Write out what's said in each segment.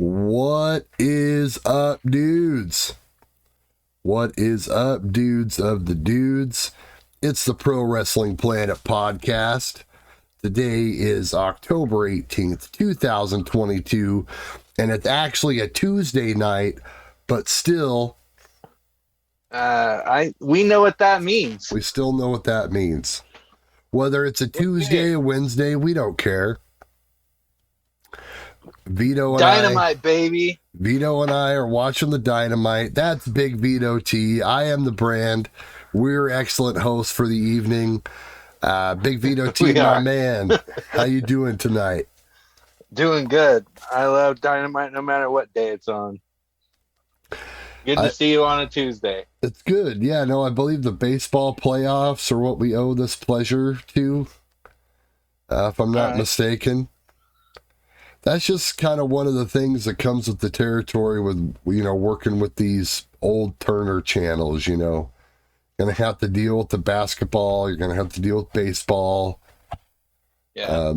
What is up, dudes? What is up, dudes of the dudes? It's the Pro Wrestling Planet podcast. Today is October 18th, 2022, and it's actually a Tuesday night, but still... we know what that means. We still know what that means. Whether it's a Tuesday or Wednesday, we don't care. Dynamite, baby. Vito and I are watching the Dynamite. That's Big Vito T. I am the brand. We're excellent hosts for the evening. Big Vito T, my man. How you doing tonight? Doing good. I love Dynamite no matter what day it's on. Good to see you on a Tuesday. It's good. Yeah, no, I believe the baseball playoffs are what we owe this pleasure to, if I'm not mistaken. That's just kind of one of the things that comes with the territory with, working with these old Turner channels, You're going to have to deal with the basketball. You're going to have to deal with baseball. Yeah.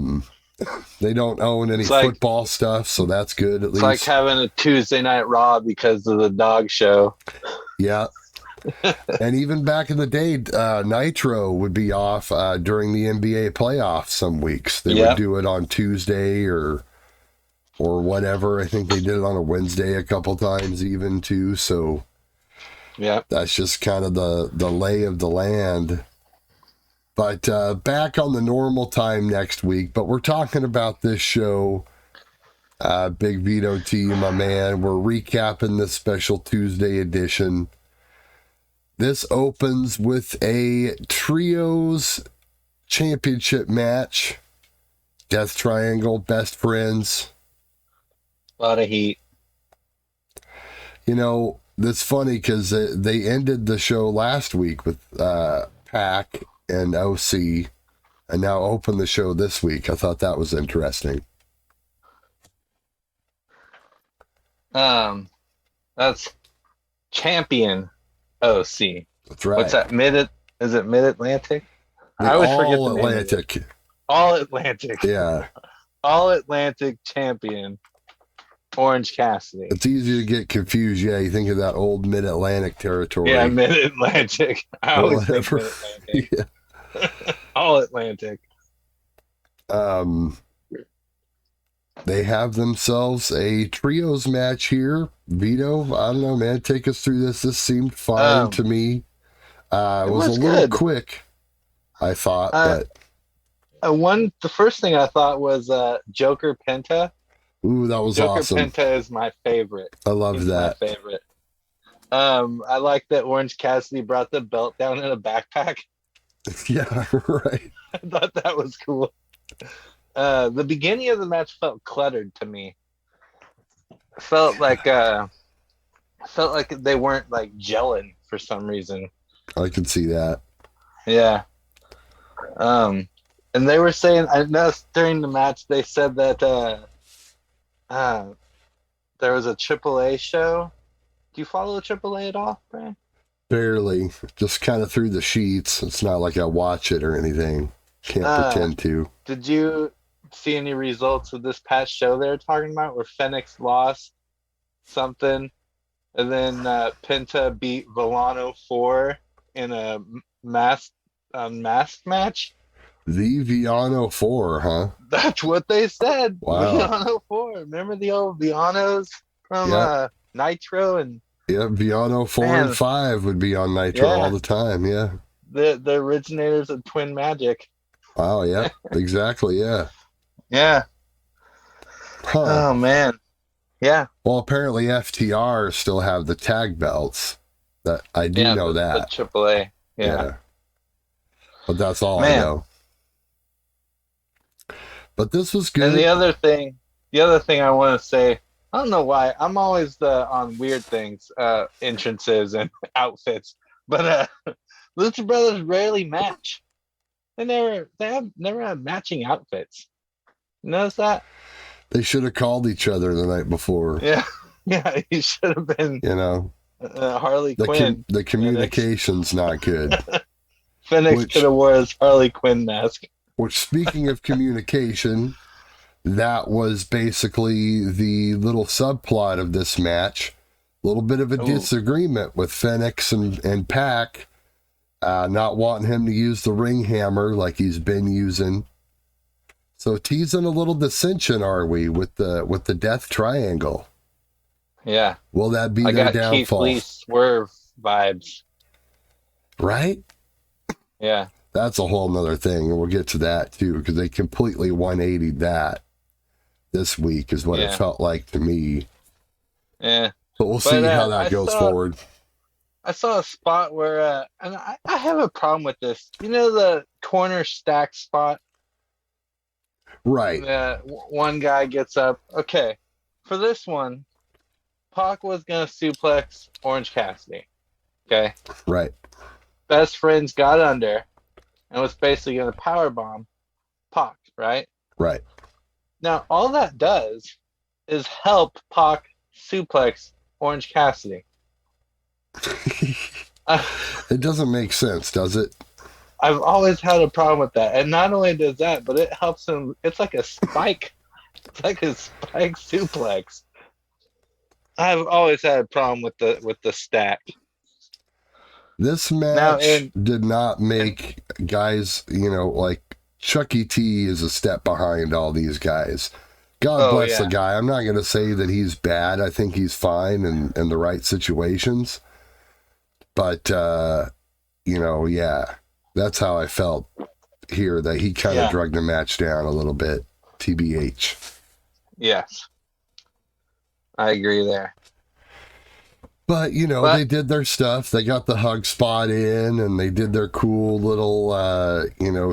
They don't own any football stuff, so that's good at least. It's like having a Tuesday Night Raw because of the dog show. Yeah. And even back in the day, Nitro would be off during the NBA playoffs some weeks. They would do it on Tuesday or whatever. I think they did it on a Wednesday a couple times even too. So yeah, that's just kind of the lay of the land. But back on the normal time next week. But we're talking about this show, Big Vito T, my man. We're recapping this special Tuesday edition. This opens with a trios championship match. Death Triangle, best friends. A lot of heat. That's funny because they ended the show last week with Pac and OC and now open the show this week. I thought that was interesting. That's champion OC. That's right. What's that? Is it Mid-Atlantic? I always forget the name. Atlantic. All Atlantic. Yeah. All Atlantic champion. Orange Cassidy. It's easy to get confused. Yeah, you think of that old Mid-Atlantic territory. Yeah, Mid-Atlantic. I always think Mid-Atlantic. Yeah. All Atlantic. They have themselves a trios match here. Vito, I don't know, man. Take us through this. This seemed fine to me. It was a little quick, I thought. But the first thing I thought was Joker Penta. Ooh, that was Joker awesome. Penta is my favorite. I love that. My favorite. I like that Orange Cassidy brought the belt down in a backpack. Yeah, right. I thought that was cool. The beginning of the match felt cluttered to me. Felt like they weren't gelling for some reason. I can see that. Yeah. And they were saying, I noticed during the match they said that there was a AAA show. Do you follow AAA at all, Brian? Barely. Just kind of through the sheets. It's not like I watch it or anything. Can't pretend to. Did you see any results of this past show they were talking about where Fenix lost something and then Penta beat Villano 4 in a masked match? The Villano 4, huh? That's what they said. Wow. Villano 4. Remember the old Villanos from Nitro? And Villano 4 and 5 would be on Nitro all the time, yeah. The originators of Twin Magic. Wow, yeah, exactly, yeah. Yeah. Huh. Oh, man. Yeah. Well, apparently FTR still have the tag belts. That I do know that. The AAA. Yeah. But that's all I know. But this was good. And the other thing I want to say, I don't know why, I'm always on weird things, entrances and outfits, but Lucha Brothers rarely match. They never have matching outfits. You notice that? They should have called each other the night before. Yeah, he should have been. Harley Quinn. The communication's not good. Fenix could have wore his Harley Quinn mask. Which, speaking of communication, that was basically the little subplot of this match. A little bit of a disagreement with Fenix and Pac, not wanting him to use the ring hammer like he's been using. So teasing a little dissension, are we, with the Death Triangle? Yeah. Will that be their downfall? Keith Lee Swerve vibes. Right? Yeah. That's a whole nother thing, and we'll get to that too, because they completely 180'd that this week, is what it felt like to me. Yeah. But we'll see how that goes forward. I saw a spot where, and I have a problem with this. You know the corner stack spot? Right. One guy gets up. Okay. For this one, Pac was going to suplex Orange Cassidy. Okay? Right. Best friends got under and was basically going to powerbomb Pac, right? Right. Now, all that does is help Pac suplex Orange Cassidy. It doesn't make sense, does it? I've always had a problem with that. And not only does that, but it helps him. It's like a spike. It's like a spike suplex. I've always had a problem with the stack. This match did not make guys, like Chucky T is a step behind all these guys. God bless the guy. I'm not going to say that he's bad. I think he's fine in the right situations. But, that's how I felt here, that he kind of dragged the match down a little bit. TBH. Yes. I agree there. But, they did their stuff. They got the hug spot in, and they did their cool little,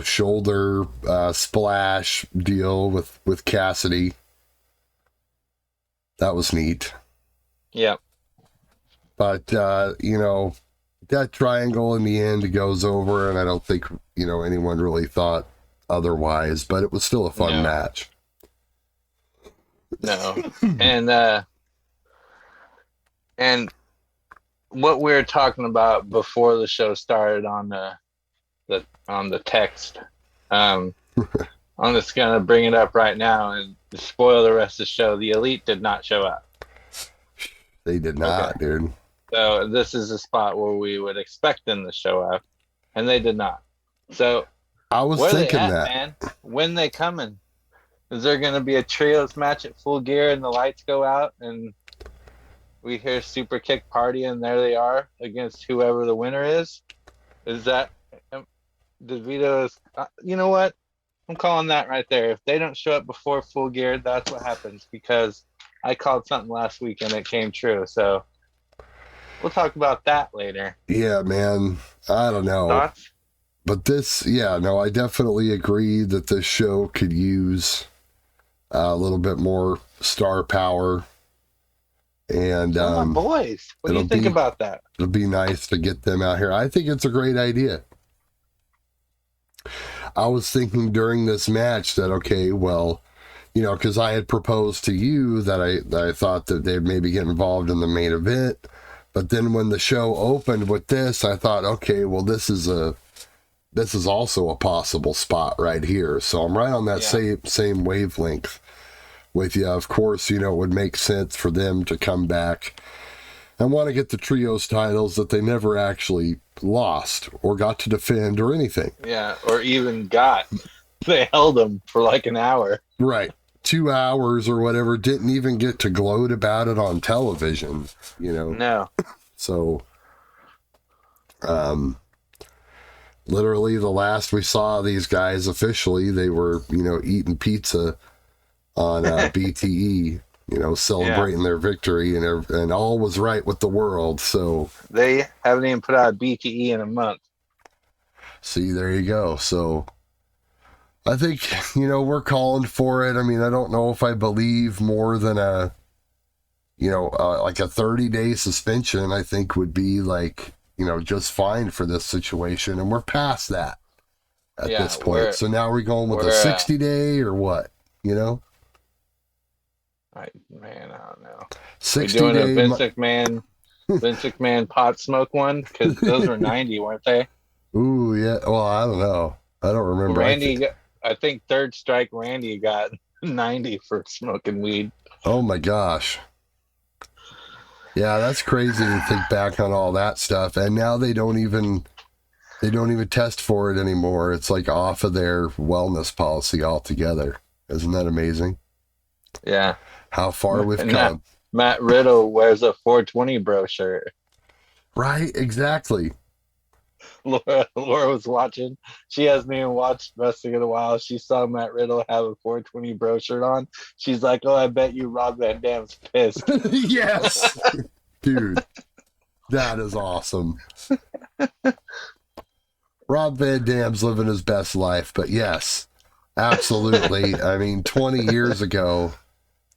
shoulder splash deal with Cassidy. That was neat. Yep. But, that triangle in the end goes over, and I don't think, anyone really thought otherwise, but it was still a fun match. No. And what we were talking about before the show started on the text, I'm just gonna bring it up right now and spoil the rest of the show. The Elite did not show up. They did not, dude. So this is a spot where we would expect them to show up, and they did not. So I was thinking that, man? When they coming? Is there going to be a trios match at Full Gear and the lights go out and we hear Super Kick Party and there they are against whoever the winner is? Is that the Vito is? You know what? I'm calling that right there. If they don't show up before Full Gear, that's what happens, because I called something last week and it came true. So we'll talk about that later. Yeah, man. I don't know. Thoughts? But I definitely agree that this show could use a little bit more star power. And my boys, what do you think about that? It'll be nice to get them out here. I think it's a great idea. I was thinking during this match that, okay, well, because I had proposed to you that I thought that they'd maybe get involved in the main event. But then when the show opened with this, I thought, okay, well, this is also a possible spot right here. So I'm right on that same wavelength with you. Of course, it would make sense for them to come back and want to get the trios titles that they never actually lost or got to defend or anything. Yeah, or even got. They held them for like an hour. Right. 2 hours or whatever, didn't even get to gloat about it on television, No. So, literally the last we saw these guys officially, they were, eating pizza on BTE, celebrating their victory, and all was right with the world. So they haven't even put out BTE in a month. See, there you go. So I think, we're calling for it. I mean, I don't know if I believe more than like a 30-day suspension, I think would be just fine for this situation. And we're past that at this point. So now we're going with a 60-day or what, I don't know. 60 We're doing day a Vince McMahon pot smoke one, because those were 90, weren't they? Ooh, yeah. Well, I don't know. I don't remember. I think Third Strike Randy got 90 for smoking weed. Oh my gosh. Yeah, that's crazy to think back on all that stuff. And now they don't even test for it anymore. It's like off of their wellness policy altogether. Isn't that amazing? Yeah. How far we've come. Matt Riddle wears a 420 bro shirt. Right, exactly. Laura was watching. She hasn't even watched wrestling in a while. She saw Matt Riddle have a 420 bro shirt on. She's like, "Oh, I bet you Rob Van Dam's pissed." Yes. Dude, that is awesome. Rob Van Dam's living his best life, but yes, absolutely. I mean, 20 years ago,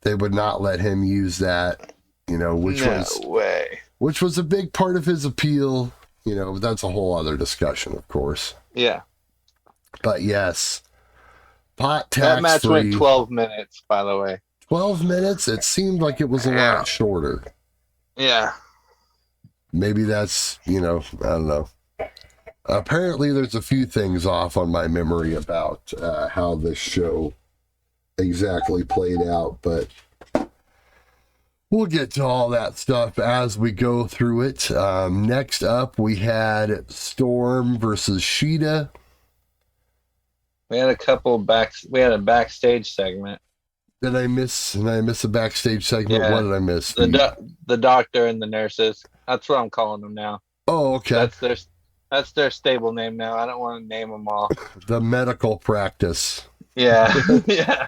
they would not let him use that, which was a big part of his appeal. But that's a whole other discussion, of course. Yeah. But yes, pot tax-free. That match went 12 minutes, by the way. 12 minutes? It seemed like it was a lot shorter. Yeah. Maybe that's, I don't know. Apparently there's a few things off on my memory about how this show exactly played out, but we'll get to all that stuff as we go through it. Next up, we had Storm versus Sheeta. We had a backstage segment. Did I miss a backstage segment? Yeah. What did I miss? The doctor and the nurses. That's what I'm calling them now. Oh, okay. That's their stable name now. I don't want to name them all. The medical practice. Yeah. Yeah.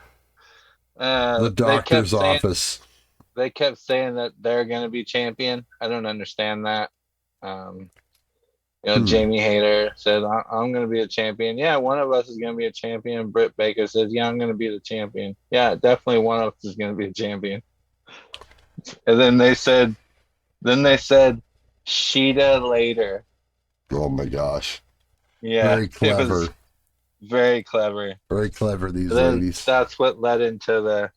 The doctor's office. They kept saying that they're going to be champion. I don't understand that. Jamie Hayter said, I'm going to be a champion. Yeah, one of us is going to be a champion. Britt Baker says, yeah, I'm going to be the champion. Yeah, definitely one of us is going to be a champion. And then they said, Sheeta later. Oh my gosh. Yeah. Very clever. Very clever. Very clever, these ladies. That's what led into the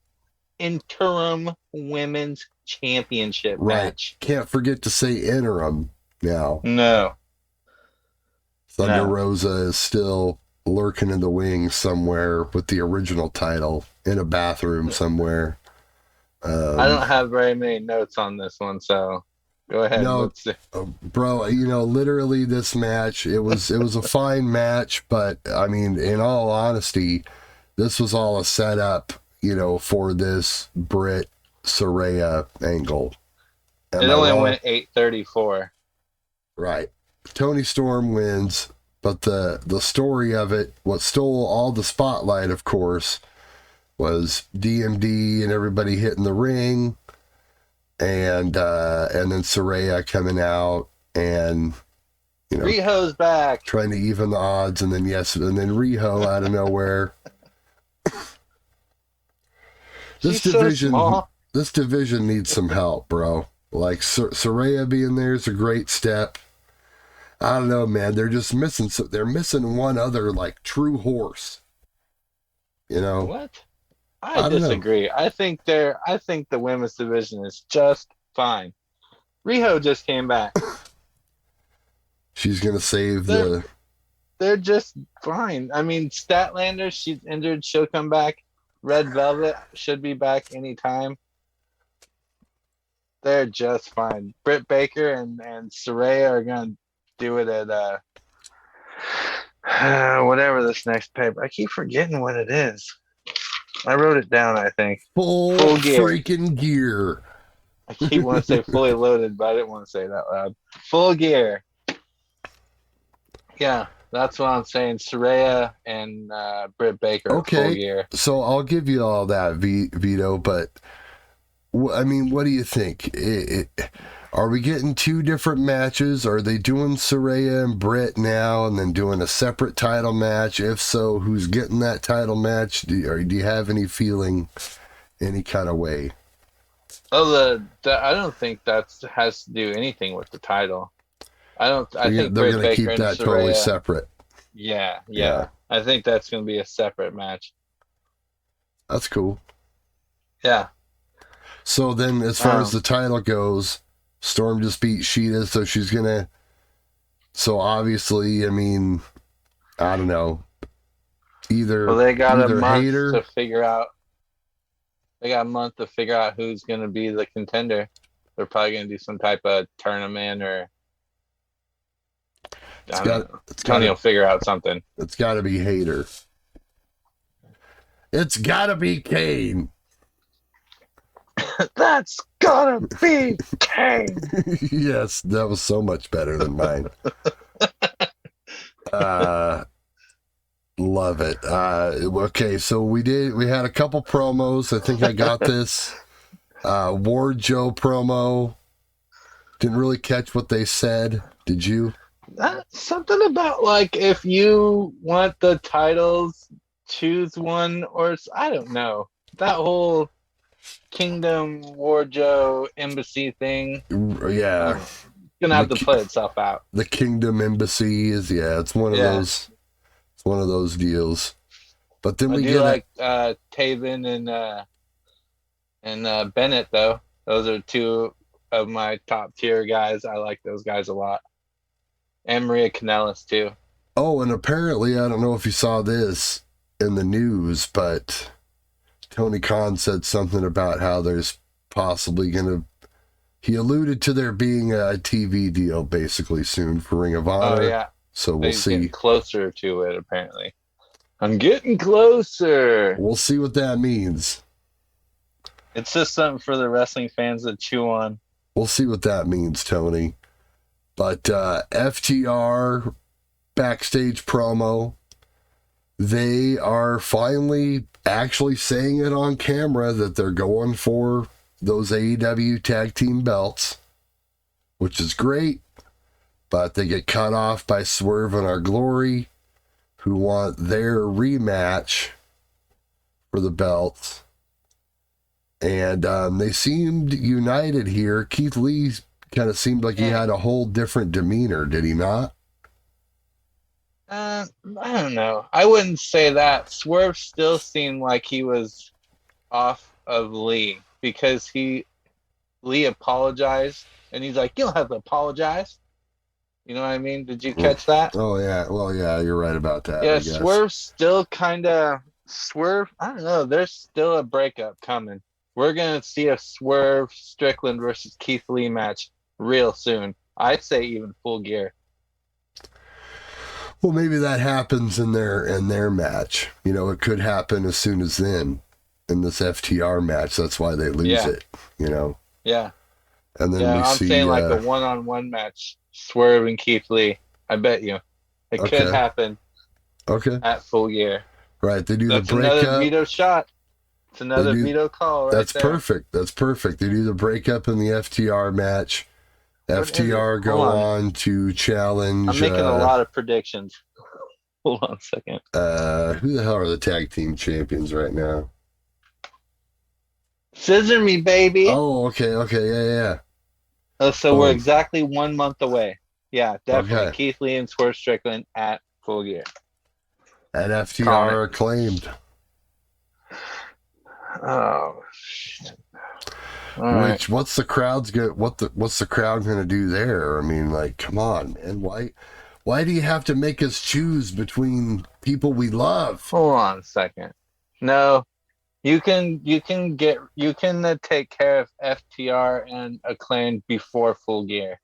interim women's championship match. Can't forget to say interim now. No. Thunder Rosa is still lurking in the wings somewhere with the original title in a bathroom somewhere. I don't have very many notes on this one, so go ahead. No, bro, literally this match, it was a fine match, but I mean, in all honesty, this was all a setup, for this Britt Saraya angle. It only went 8:34. Right. Toni Storm wins, but the story of it, what stole all the spotlight, of course, was DMD and everybody hitting the ring, and then Saraya coming out and Riho's back, trying to even the odds, and then Riho out of nowhere. This division needs some help, bro. Like Saraya being there is a great step. I don't know, man. They're just missing. They're missing one other like true horse. What? I disagree. I think the women's division is just fine. Riho just came back. She's gonna save They're just fine. I mean, Statlander, she's injured. She'll come back. Red Velvet should be back anytime. They're just fine. Britt Baker and Saraya are gonna do it at whatever this next paper. I keep forgetting what it is. I wrote it down, I think. Full gear. Freaking gear. I keep wanting to say fully loaded, but I didn't want to say it out loud. Full gear. Yeah, that's what I'm saying. Saraya and Britt Baker. Okay. Full gear. So I'll give you all that, Vito, but I mean, what do you think? Are we getting two different matches? Are they doing Saraya and Britt now and then doing a separate title match? If so, who's getting that title match? Do you have any feeling any kind of way? Oh, I don't think that has to do anything with the title. I think they're going to keep that Saraya, totally separate. Yeah. I think that's going to be a separate match. That's cool. Yeah. So then, as far as the title goes, Storm just beat Sheeta, so she's gonna. So obviously, I mean, I don't know. Either they got a month Hater, to figure out. They got a month to figure out who's going to be the contender. They're probably going to do some type of tournament or Tony will figure out something. It's got to be Hater. It's got to be Kane. That's gotta be Kane. Yes, that was so much better than mine. Love it. Okay, so we had a couple promos. I think I got this. Ward Joe promo. Didn't really catch what they said. Did you? Something about like if you want the titles, choose one, or I don't know. That whole Kingdom Ward Joe Embassy thing. Yeah. Gonna have to play itself out. The Kingdom Embassy is it's one of those. It's one of those deals. But then we get Taven and Bennett though. Those are two of my top tier guys. I like those guys a lot. And Maria Kanellis too. Oh, and apparently I don't know if you saw this in the news, but Tony Khan said something about how there's possibly he alluded to there being a TV deal basically soon for Ring of Honor. Oh yeah. So we'll see. Getting closer to it apparently. I'm getting closer. We'll see what that means. It's just something for the wrestling fans to chew on. We'll see what that means, Tony. But FTR backstage promo, they are finally actually saying it on camera that they're going for those AEW tag team belts, which is great. But they get cut off by Swerve and Our Glory, who want their rematch for the belts. And they seemed united here. Keith Lee kind of seemed like he had a whole different demeanor, did he not? I don't know. I wouldn't say that. Swerve still seemed like he was off of Lee because Lee apologized and he's like, "You don't have to apologize." You know what I mean? Did you catch that? Oh yeah. Well, yeah, you're right about that. Yeah, Swerve still kind of I don't know. There's still a breakup coming. We're gonna see a Swerve Strickland versus Keith Lee match real soon. I'd say even Full Gear. Well, maybe that happens in their match. You know, it could happen as soon as then in this FTR match. That's why they lose it. You know. Yeah. And then I'm saying like a one-on-one match, Swerve and Keith Lee. I bet you it could happen. Okay. At Full Gear. Right. They do That's the breakup. Another Vito shot. It's another Vito call. Right That's there. perfect. That's perfect. They do the breakup in the FTR match. FTR go on to challenge. I'm making a lot of predictions. Hold on a second. Who the hell are the tag team champions right now? Scissor me, baby. Oh, okay, yeah. Oh, so we're exactly 1 month away. Yeah, definitely. Okay. Keith Lee and Swerve Strickland at Full Gear. And FTR acclaimed. Oh shit! Right. What's the crowd gonna do there? I mean, like, come on, man. Why do you have to make us choose between people we love? Hold on a second. No, you can take care of FTR and Acclaim before Full Gear.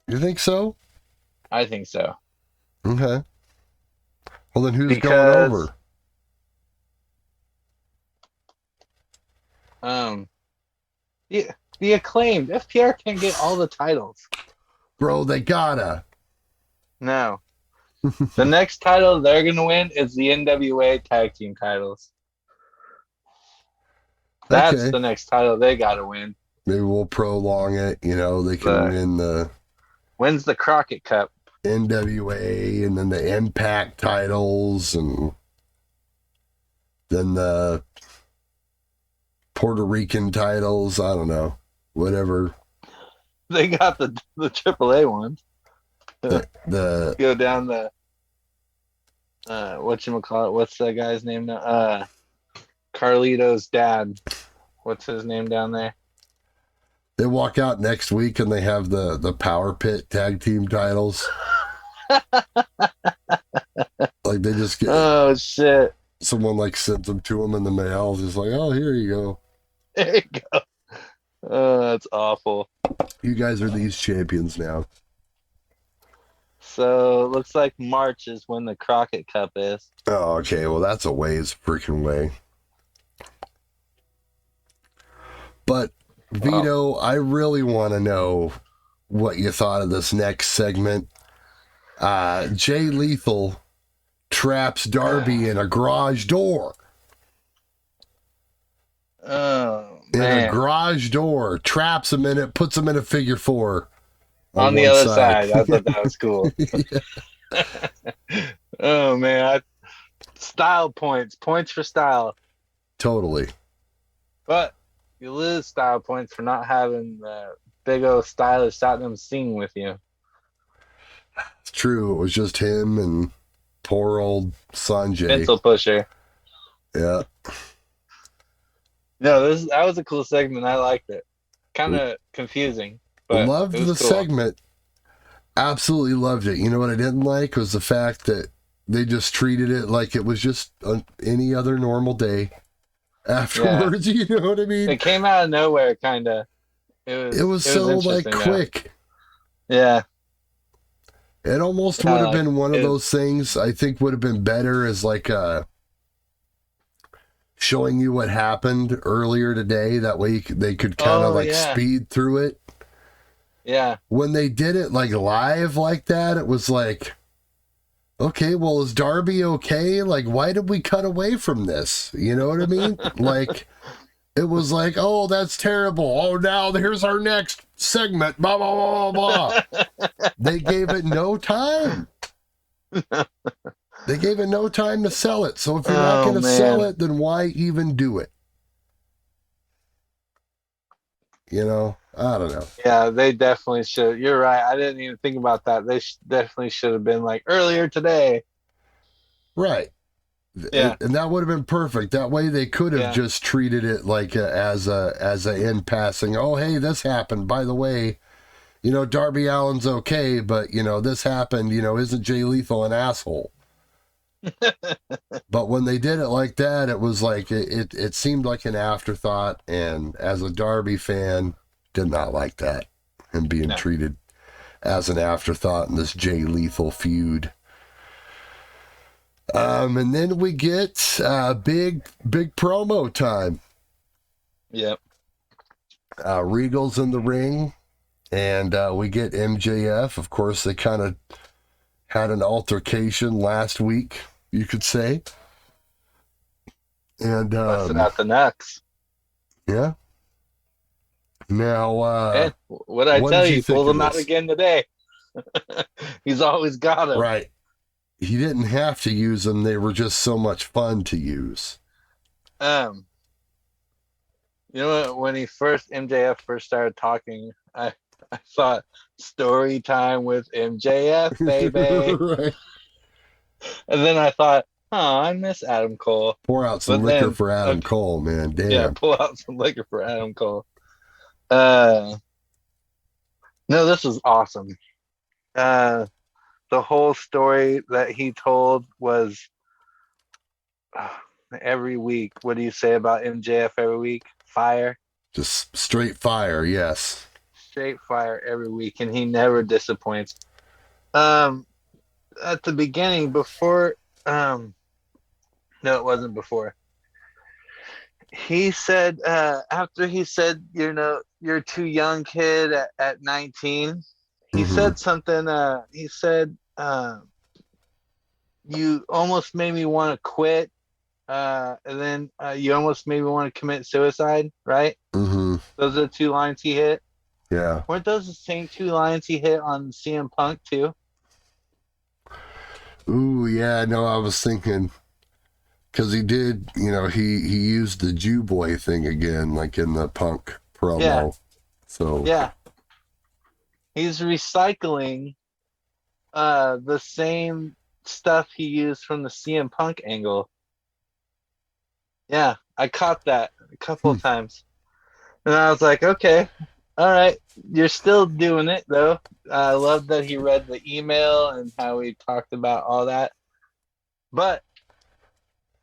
You think so? I think so. Okay. Well, then who's going over? The Acclaimed. FTR can get all the titles. Bro, they gotta. No. The next title they're gonna win is the NWA tag team titles. That's the next title they gotta win. Maybe we'll prolong it. You know, they can win the. When's the Crockett Cup? NWA, and then the Impact titles, and then the Puerto Rican titles. I don't know, whatever. They got the AAA ones. The go down the whatchamacallit, what's that guy's name now? Carlito's dad. What's his name down there? They walk out next week and they have the Power Pit tag team titles. Like they just get oh shit. Someone like sent them to them in the mail, just like, oh, here you go. There you go. Oh, that's awful. You guys are these champions now. So looks like March is when the Crockett Cup is. Oh, okay. Well, that's a ways freaking way. But Vito, I really want to know what you thought of this next segment. Jay Lethal traps Darby in a garage door. Oh, in man. a garage door, traps him in it, puts him in a figure four. On the other side. I thought that was cool. Oh, man. Style points for style. Totally. But you lose style points for not having the big old stylist out in the scene with you. It's true. It was just him and poor old Sanjay. Pencil pusher. Yeah. No, that was a cool segment. I liked it. Kind of confusing, but loved it was the cool. segment. Absolutely loved it. You know what I didn't like was the fact that they just treated it like it was just any other normal day afterwards. Yeah. You know what I mean? It came out of nowhere, kind of. It was so like quick. Yeah. It almost would have been one of those things I think would have been better as like showing you what happened earlier today. That way they could kind of speed through it. Yeah. When they did it like live like that, it was like, okay, well, is Darby okay? Like, why did we cut away from this? You know what I mean? Like, it was like, oh, that's terrible. Oh, now here's our next segment. Blah, blah, blah, blah, blah. They gave it no time. They gave it no time to sell it. So if you're not going to sell it, then why even do it? You know, I don't know. Yeah, they definitely should. You're right. I didn't even think about that. They definitely should have been like earlier today. Right. Yeah. And that would have been perfect. That way they could have just treated it like as a in passing. Oh, hey, this happened. By the way, you know, Darby Allin's okay, but, you know, this happened. You know, isn't Jay Lethal an asshole? But when they did it like that, it was like it seemed like an afterthought. And as a Darby fan, did not like that. Him being treated as an afterthought in this Jay Lethal feud. And then we get big promo time. Yep. Regal's in the ring, and we get MJF. Of course, they kind of had an altercation last week, you could say. And busted out the nuts. Yeah. Now, hey, what I tell you, pulled him out again today. He's always got him. Right. He didn't have to use them. They were just so much fun to use. You know what? When MJF first started talking, I thought story time with MJF, baby. Right. And then I thought, oh, I miss Adam Cole. Pour out some liquor for Adam Cole, man. Damn. Yeah, pull out some liquor for Adam Cole. No, this was awesome. The whole story that he told was every week. What do you say about MJF every week? Fire. Just straight fire, yes. Straight fire every week, and he never disappoints. At the beginning, before, no, it wasn't before. He said, after he said, you know, you're too young, kid, at 19. He said something, he said, you almost made me want to quit, and then you almost made me want to commit suicide, right? Mm-hmm. Those are the two lines he hit. Yeah. Weren't those the same two lines he hit on CM Punk, too? Ooh, yeah, no, I was thinking, because he did, you know, he used the Jew boy thing again, like in the Punk promo. Yeah. So. Yeah. He's recycling the same stuff he used from the CM Punk angle. Yeah, I caught that a couple of times. And I was like, okay, all right. You're still doing it, though. I love that he read the email and how we talked about all that. But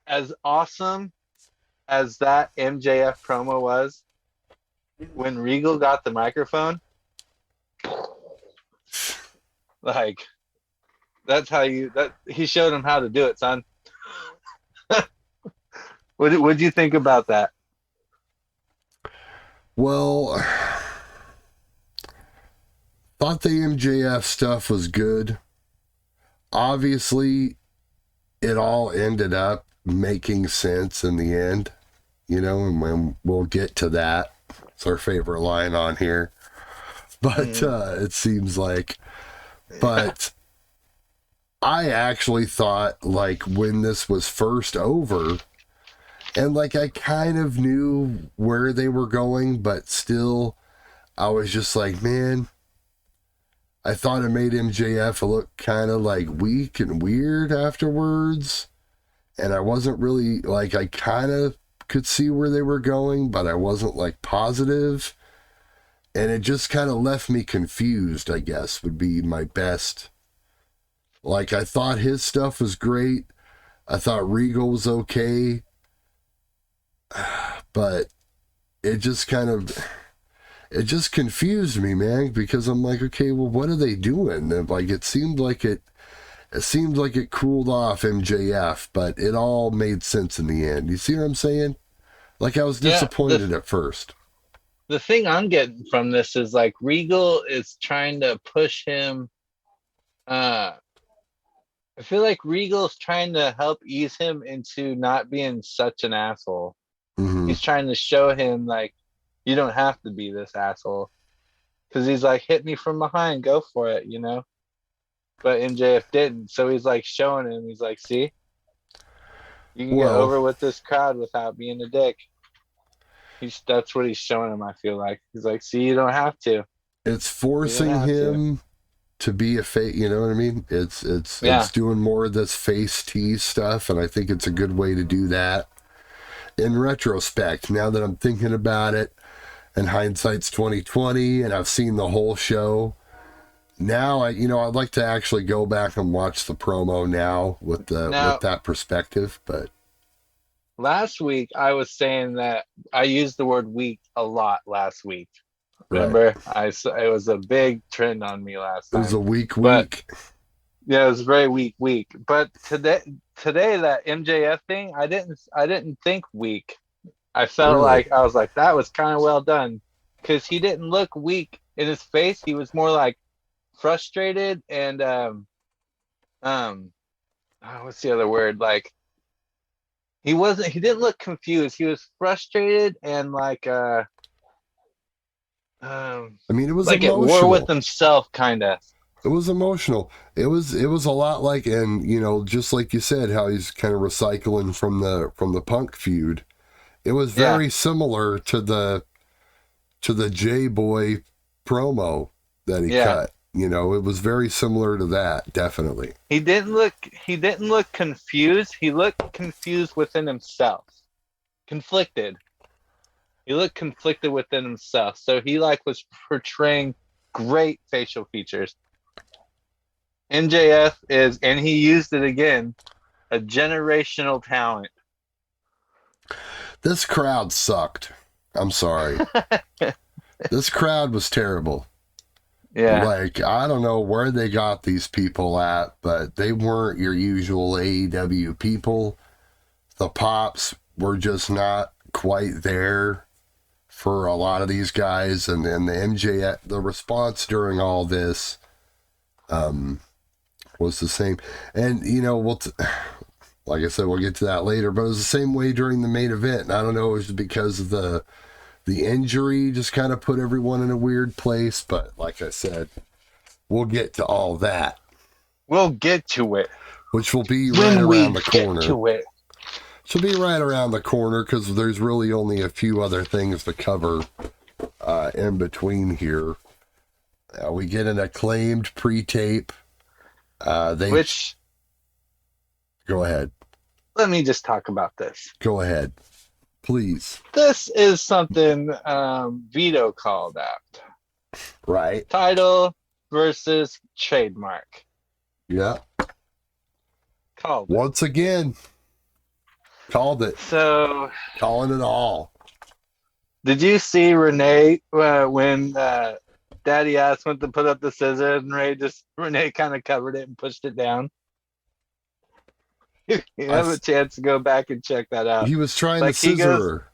as awesome as that MJF promo was, when Regal got the microphone, like that's how he showed him how to do it, son. What'd you think about that? Well, thought the MJF stuff was good. Obviously, it all ended up making sense in the end, and when we'll get to that. It's our favorite line on here. But it seems like, but I actually thought, like, when this was first over, and like I kind of knew where they were going, but still I was just like, man, I thought it made MJF look kind of like weak and weird afterwards. And I wasn't really, like, I kind of could see where they were going, but I wasn't, like, positive. And it just kind of left me confused, I guess, would be my best. Like, I thought his stuff was great. I thought Regal was okay. But it just confused me, man, because I'm like, okay, well, what are they doing? And like, it seemed like it cooled off MJF, but it all made sense in the end. You see what I'm saying? Like, I was disappointed at first. The thing I'm getting from this is, like, Regal is trying to push him. I feel like Regal's trying to help ease him into not being such an asshole. Mm-hmm. He's trying to show him, like, you don't have to be this asshole. Because he's like, hit me from behind, go for it, But MJF didn't. So he's like showing him, he's like, see? You can get over with this crowd without being a dick. That's what he's showing him, I feel like. He's like, see, you don't have to. It's forcing him to be a face, you know what I mean? It's doing more of this face tease stuff, and I think it's a good way to do that. In retrospect, now that I'm thinking about it, and hindsight's 2020, and I've seen the whole show, now I'd like to actually go back and watch the promo now with that perspective. But last week I was saying that I used the word weak a lot last week. Remember, right. It was a big trend on me last time. It was a weak week. Yeah, it was a very weak. But today that MJF thing, I didn't think weak. I felt like I was like, that was kind of well done, because he didn't look weak in his face. He was more like frustrated and what's the other word? Like, he didn't look confused. He was frustrated and like I mean, it was like emotional. At war with himself, kind of. It was emotional. It was a lot like, and just like you said, how he's kind of recycling from the Punk feud. It was very similar to the J-Boy promo that he cut. It was very similar to that, definitely. He didn't look confused. He looked confused within himself. Conflicted. He looked conflicted within himself. So he was portraying great facial features. MJF is, and he used it again, a generational talent. This crowd sucked. I'm sorry. This crowd was terrible. Yeah. Like, I don't know where they got these people at, but they weren't your usual AEW people. The pops were just not quite there for a lot of these guys. And then the response during all this was the same. And, like I said, we'll get to that later, but it was the same way during the main event. And I don't know, it was because of the injury just kind of put everyone in a weird place. But like I said, we'll get to all that. We'll get to it. Which will be right around the corner. Get to it. She'll be right around the corner because there's really only a few other things to cover in between here. We get an Acclaimed pre-tape. Go ahead. Let me just talk about this. Go ahead. Please. This is something Vito called out. Right. Title versus trademark. Yeah. Called once again. Called it. So, Calling it all. did you see Renee when Daddy asked when to put up the scissors and Renee kind of covered it and pushed it down? You have a chance to go back and check that out. He was trying Like to scissor her.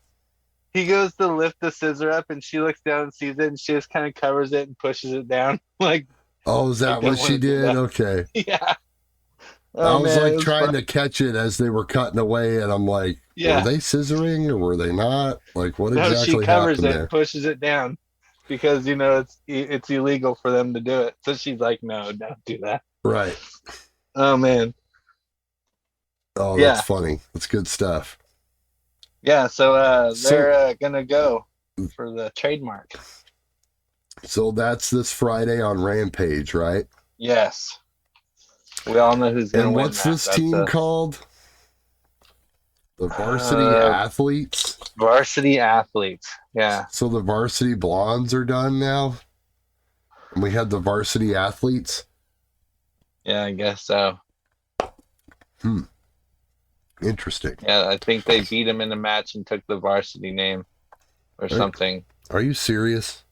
he goes to lift the scissor up and she looks down and sees it and she just kind of covers it and pushes it down. Like, oh, is that what she did? Okay. Yeah. I was like trying to catch it as they were cutting away, and I'm like, were they scissoring or were they not? Like, what exactly she covers happened it there? and pushes it down because it's illegal for them to do it. So she's like, no, don't do that. Right. Oh man. Oh, that's funny. That's good stuff. Yeah, so they're gonna go for the trademark. So that's this Friday on Rampage, right? Yes. We all know who's gonna win. And what's this team called? The Varsity Athletes? Varsity Athletes, yeah. So the Varsity Blondes are done now? And we had the Varsity Athletes? Yeah, I guess so. Interesting. Yeah, I think they beat him in a match and took the varsity name or something. Are you serious?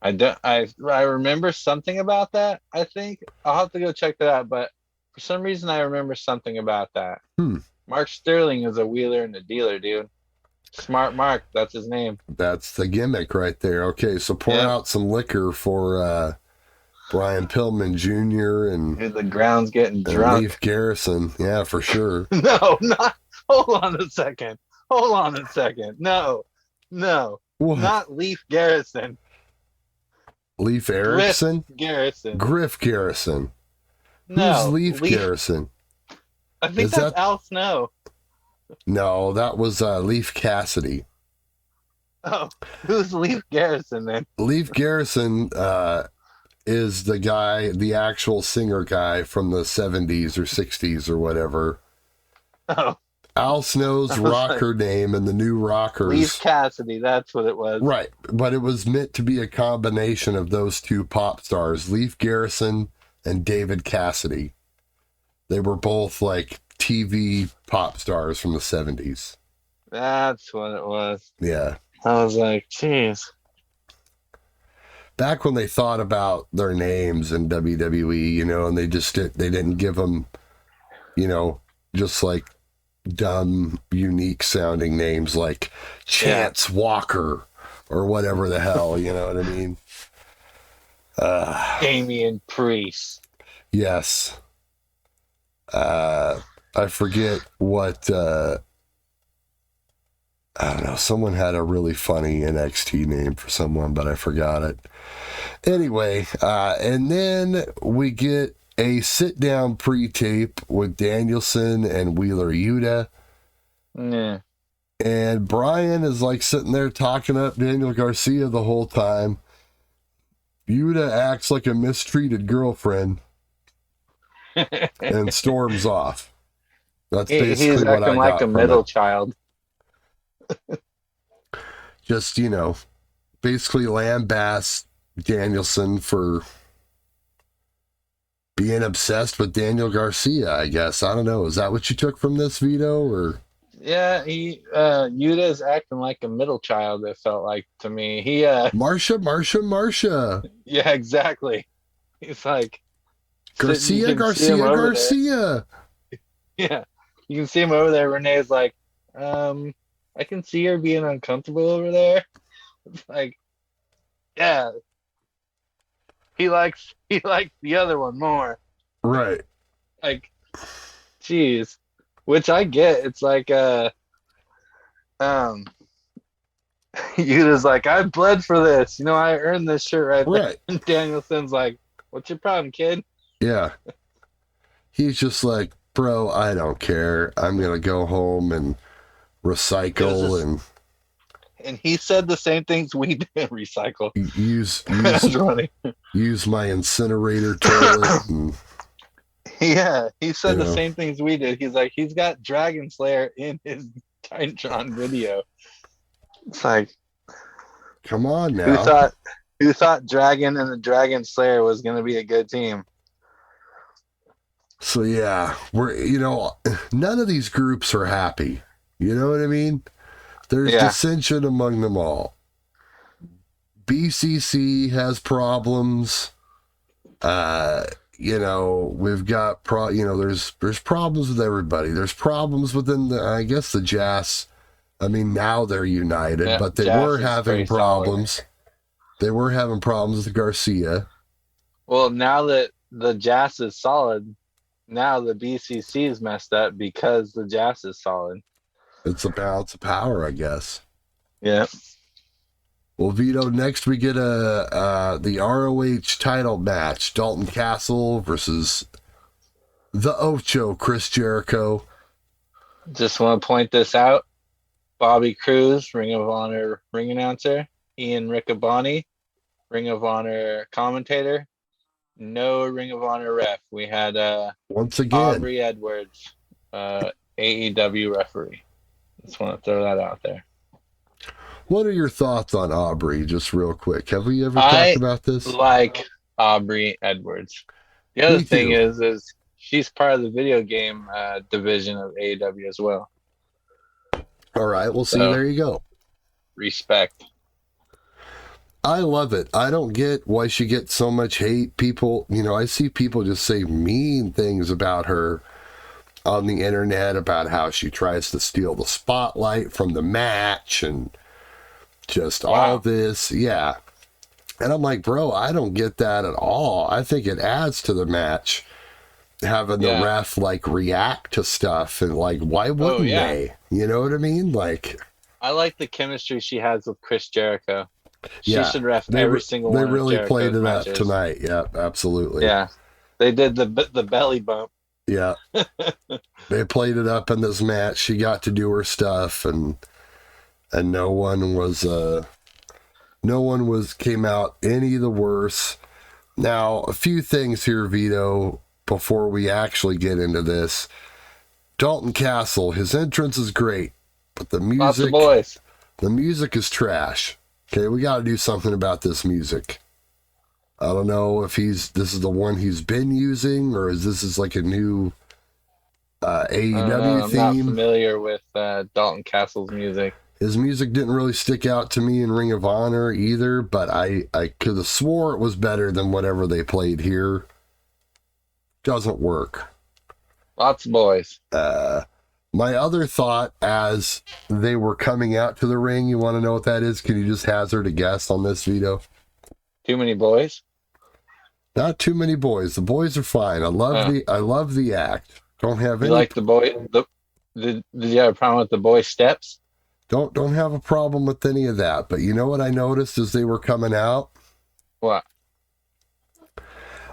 I remember something about that, I think. I'll have to go check that out, but for some reason I remember something about that. Mark Sterling is a wheeler and a dealer, dude. Smart Mark, that's his name. That's the gimmick right there. Okay, so pour out some liquor for Brian Pillman Jr. and dude, the ground's getting drunk. Leif Garrison. Yeah, for sure. No, not. Hold on a second. No. What? Not Leif Garrison. Leif Erikson? Griff Garrison. No. Who's Leif Garrison? I think that's Al Snow. No, that was Leif Cassidy. Oh, who's Leif Garrison then? Leif Garrison is the guy, the actual singer guy from the 70s or 60s or whatever. Oh. Al Snow's rocker name and the New Rockers. Leif Cassidy, that's what it was. Right, but it was meant to be a combination of those two pop stars, Leif Garrison and David Cassidy. They were both like TV pop stars from the 70s. That's what it was. Yeah. I was like, jeez. Back when they thought about their names in WWE, and they didn't give them, just like dumb, unique sounding names like Chance Walker or whatever the hell, you know what I mean? Damian Priest. Yes. I forget what, I don't know, someone had a really funny NXT name for someone, but I forgot it. Anyway, and then we get a sit-down pre-tape with Danielson and Wheeler Yuta. Yeah. And Brian is like sitting there talking up Daniel Garcia the whole time. Yuta acts like a mistreated girlfriend and storms off. That's basically he's what I got acting like a middle child. Just, basically lambaste Danielson for being obsessed with Daniel Garcia, I guess. I don't know. Is that what you took from this, Vito? Or yeah, Yuta's acting like a middle child, it felt like to me. Marsha. Yeah, exactly. He's like Garcia. Yeah. You can see him over there. Renee's like, I can see her being uncomfortable over there. It's like, yeah. He likes the other one more. Right. Like, geez. Which I get. It's like Yuta's like, I bled for this. I earned this shirt right there. And Danielson's like, what's your problem, kid? Yeah. He's just like, bro, I don't care. I'm going to go home and recycle. And he said the same things we did, recycle. Use my incinerator toilet. And, yeah, he said the same things we did. He's like, he's got Dragon Slayer in his Titantron video. It's like, come on now. Who thought Dragon and the Dragon Slayer was going to be a good team? So yeah, we're none of these groups are happy. You know what I mean? There's dissension among them all. BCC has problems. We've got there's problems with everybody. There's problems within the Jazz. I mean, now they're united, but they were having problems. Solid. They were having problems with Garcia. Well, now that the Jazz is solid, now the BCC is messed up because the Jazz is solid. It's a balance of power, I guess. Yeah. Well, Vito, next we get the ROH title match. Dalton Castle versus the Ocho, Chris Jericho. Just want to point this out. Bobby Cruz, Ring of Honor ring announcer. Ian Riccaboni, Ring of Honor commentator. No Ring of Honor ref. We had once again Aubrey Edwards, AEW referee. Just want to throw that out there. What are your thoughts on Aubrey, just real quick? Have we ever talked about this? I like Aubrey Edwards. The other thing is she's part of the video game division of AEW as well. All right, we'll see. There you go. Respect. I love it. I don't get why she gets so much hate. People, I see people just say mean things about her on the internet about how she tries to steal the spotlight from the match and just all this. Yeah. And I'm like, bro, I don't get that at all. I think it adds to the match having the ref react to stuff and why wouldn't they? You know what I mean? I like the chemistry she has with Chris Jericho. She should ref every single one. They really of played it matches. up tonight. Yeah, absolutely. Yeah. They did the belly bump. Yeah. They played it up in this match. She got to do her stuff and no one came out any the worse. Now, a few things here, Vito, before we actually get into this. Dalton Castle, his entrance is great, but the music, lots of boys. The music is trash. Okay, we got to do something about this music. I don't know if this is the one he's been using, or is this a new AEW theme? I'm not familiar with Dalton Castle's music. His music didn't really stick out to me in Ring of Honor either, but I could have swore it was better than whatever they played here. Doesn't work. Lots of boys. My other thought as they were coming out to the ring, you want to know what that is? Can you just hazard a guess on this, Vito? Too many boys? Not too many boys. The boys are fine. I love the act. Don't have any. You like the boy? Did you have a problem with the boy steps? Don't have a problem with any of that. But you know what I noticed as they were coming out? What?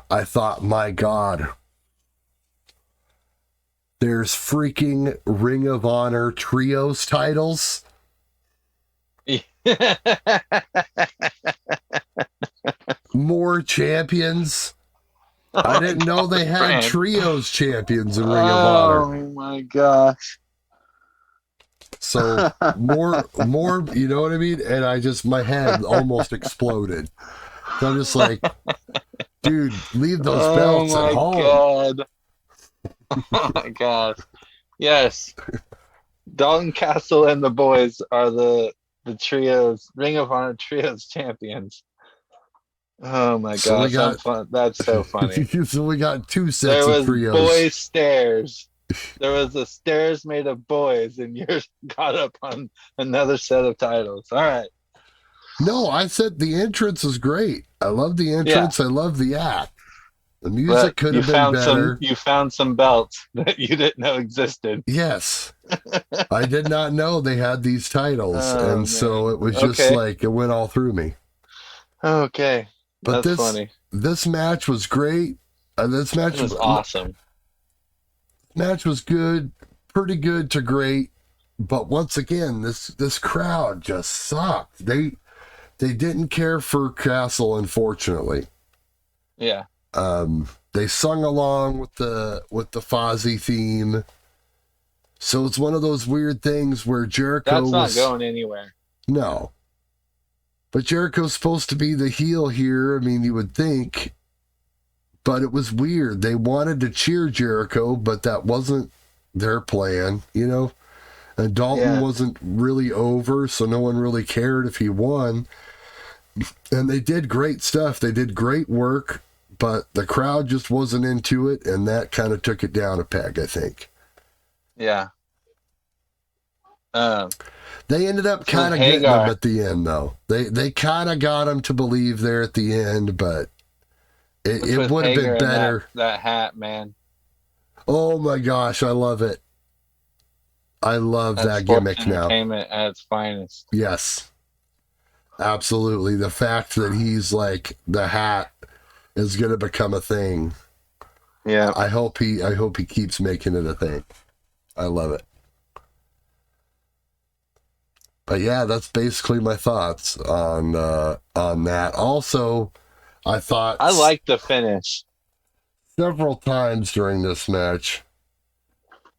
I thought, my God, there's freaking Ring of Honor trios titles. More champions. I didn't know they had trios champions in Ring of Honor. Oh my gosh. So more, you know what I mean? And my head almost exploded. So I'm just like, dude, leave those belts at home. God. Oh my God. Yes. Dalton Castle and the boys are the trios, Ring of Honor trios champions. Oh my gosh, that's so funny. So we got two sets of trios. There was boy stairs. There was the stairs made of boys, and you're caught up on another set of titles. All right. No, I said the entrance is great. I love the entrance. Yeah. I love the act. The music could have been better. You found some belts that you didn't know existed. Yes. I did not know they had these titles. So it was just it went all through me. Okay. But that's funny. This match was great. This match was awesome. Match was good, pretty good to great. But once again, this crowd just sucked. They didn't care for Castle, unfortunately. Yeah. They sung along with the Fozzy theme. So it's one of those weird things where Jericho That's not going anywhere. No. But Jericho's supposed to be the heel here. I mean, you would think. But it was weird. They wanted to cheer Jericho, but that wasn't their plan, you know? And Dalton wasn't really over, so no one really cared if he won. And they did great stuff. They did great work, but the crowd just wasn't into it, and that kind of took it down a peg, I think. Yeah. They ended up kind of getting them at the end, though. They kind of got him to believe there at the end, but it would have been better. That hat, man. Oh my gosh, I love it. I love that gimmick now. Entertainment at its finest. Yes. Absolutely. The fact that he's like the hat is going to become a thing. Yeah. I hope he keeps making it a thing. I love it. But yeah, that's basically my thoughts on that. Also, I thought I like the finish several times during this match.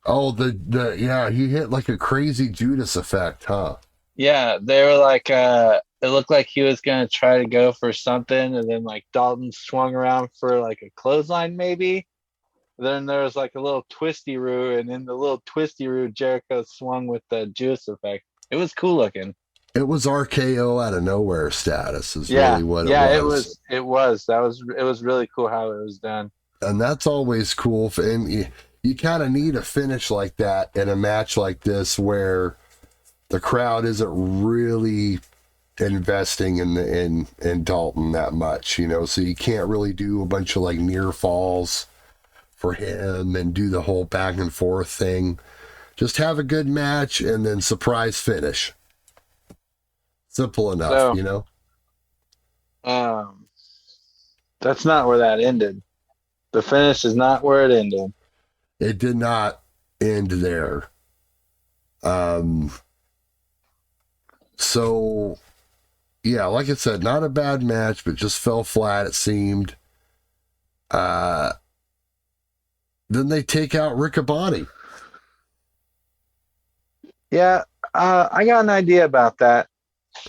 Oh, he hit like a crazy Judas effect, huh? Yeah, they were like, it looked like he was gonna try to go for something, and then like Dalton swung around for like a clothesline, maybe. Then there was like a little twisty-roo, and in the little twisty-roo, Jericho swung with the Judas effect. It was cool looking. It was RKO out of nowhere status is really what it was. Yeah, it was. It was really cool how it was done. And that's always cool. And you kind of need a finish like that in a match like this where the crowd isn't really investing in Dalton that much, so you can't really do a bunch of like near falls for him and do the whole back and forth thing. Just have a good match and then surprise finish. Simple enough, That's not where that ended. The finish is not where it ended. It did not end there. So, yeah, like I said, not a bad match, but just fell flat, it seemed. Then they take out Riccaboni. Yeah, I got an idea about that.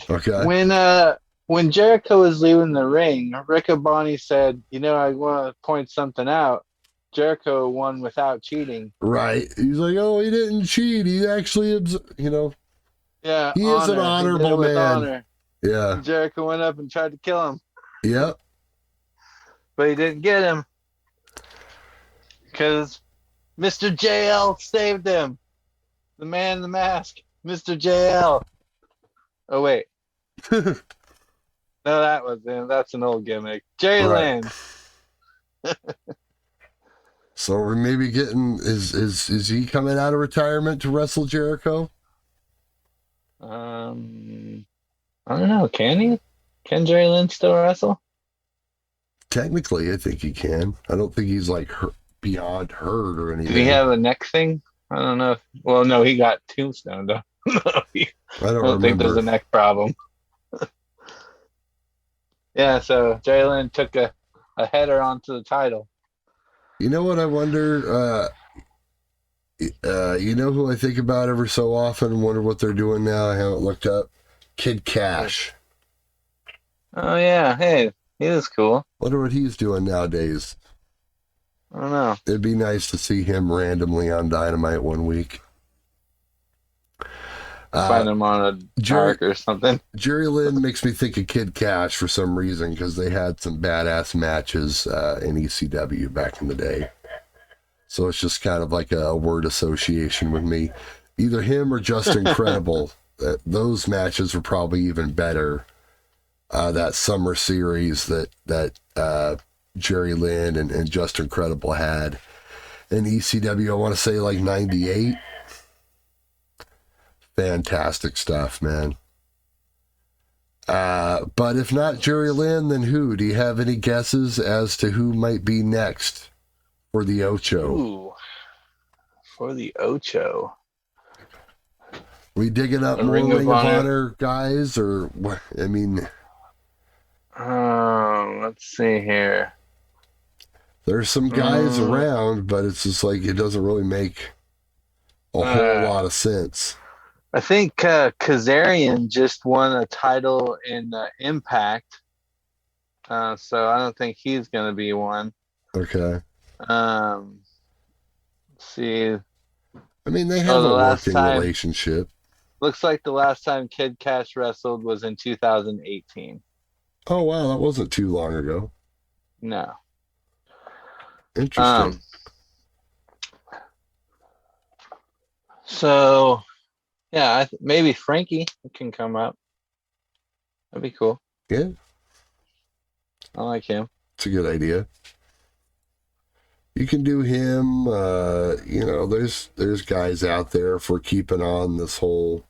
Okay. When Jericho was leaving the ring, Riccaboni said, I want to point something out. Jericho won without cheating. Right. He's like, oh, he didn't cheat. He actually, Yeah, he is an honorable man. Honor. Yeah. And Jericho went up and tried to kill him. Yep. But he didn't get him. Because Mr. JL saved him. The man in the mask. Mr. JL. Oh, wait. No, that was him. That's an old gimmick. Jerry Lynn. So we're maybe getting is he coming out of retirement to wrestle Jericho? I don't know. Can he? Can Jerry Lynn still wrestle? Technically, I think he can. I don't think he's like beyond hurt or anything. Did he have a neck thing? I don't know. Well, no, he got tombstone though. I don't think there's a neck problem. Yeah, so Jerry Lynn took a header onto the title. You know what I wonder? You know who I think about ever so often? Wonder what they're doing now. I haven't looked up. Kid Cash. Oh yeah, hey, he is cool. Wonder what he's doing nowadays. I don't know. It'd be nice to see him randomly on Dynamite one week. Find him on a dark or something. Jerry Lynn makes me think of Kid Cash for some reason because they had some badass matches in ECW back in the day. So it's just kind of like a word association with me. Either him or Just Incredible. Those matches were probably even better. That summer series that Jerry Lynn and Just Incredible had in ECW, I want to say like 98. Fantastic stuff, man. But if not Jerry Lynn, then who? Do you have any guesses as to who might be next for the Ocho? Ooh, for the Ocho. We digging up more Ring of Honor guys, or what? I mean, let's see here. There's some guys around, but it's just like it doesn't really make a whole lot of sense. I think Kazarian just won a title in Impact, so I don't think he's going to be one. Okay. Let's see. I mean, they have a working time, relationship. looks like the last time Kid Cash wrestled was in 2018. Oh, wow, that wasn't too long ago. No. Interesting. So, yeah, maybe Frankie can come up. That'd be cool. Yeah. I like him. It's a good idea. You can do him. There's guys out there for keeping on this whole,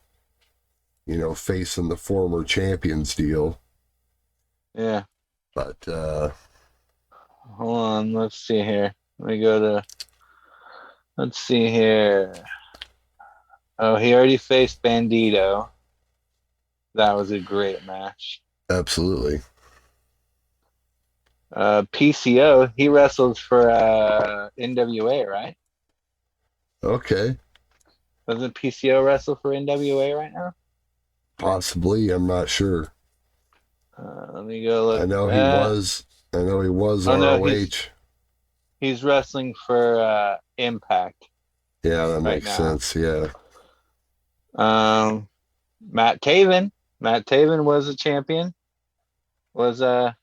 facing the former champions deal. Yeah. But hold on, let's see here. Let's see here. Oh, he already faced Bandito. That was a great match. absolutely. PCO, he wrestled for NWA, right? Okay. Doesn't PCO wrestle for NWA right now? Possibly. I'm not sure. Let me go look. I know he was ROH. No, he's wrestling for Impact. Yeah, that makes sense. Yeah. Matt Taven. Matt Taven was a champion. There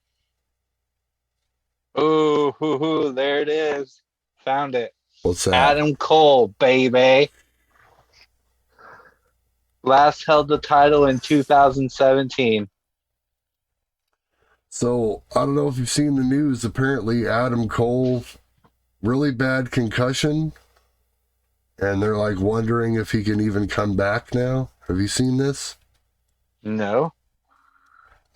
it is. Found it. What's that? Adam Cole, baby. Last held the title in 2017. So, I don't know if you've seen the news. Apparently, Adam Cole, really bad concussion. And they're like wondering if he can even come back now. Have you seen this? No.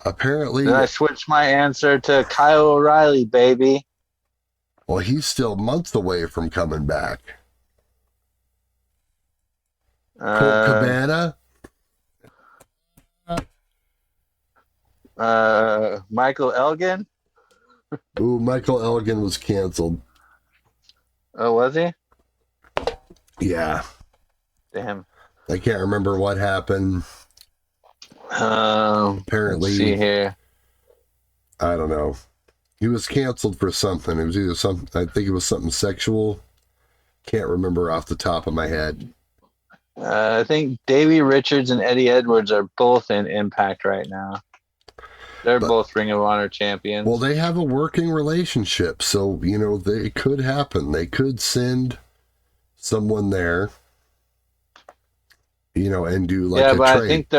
Apparently. Then I switched my answer to Kyle O'Reilly, baby. Well, he's still months away from coming back. Colt Cabana? Michael Elgin? Ooh, Michael Elgin was canceled. Oh, was he? Yeah. Damn. I can't remember what happened. Apparently, let's see here. I don't know. He was canceled for something. It was either something, I think it was something sexual. Can't remember off the top of my head. I think Davey Richards and Eddie Edwards are both in Impact right now. They're both Ring of Honor champions. Well, they have a working relationship, so, it could happen. They could send someone there, and do like a but trade. I think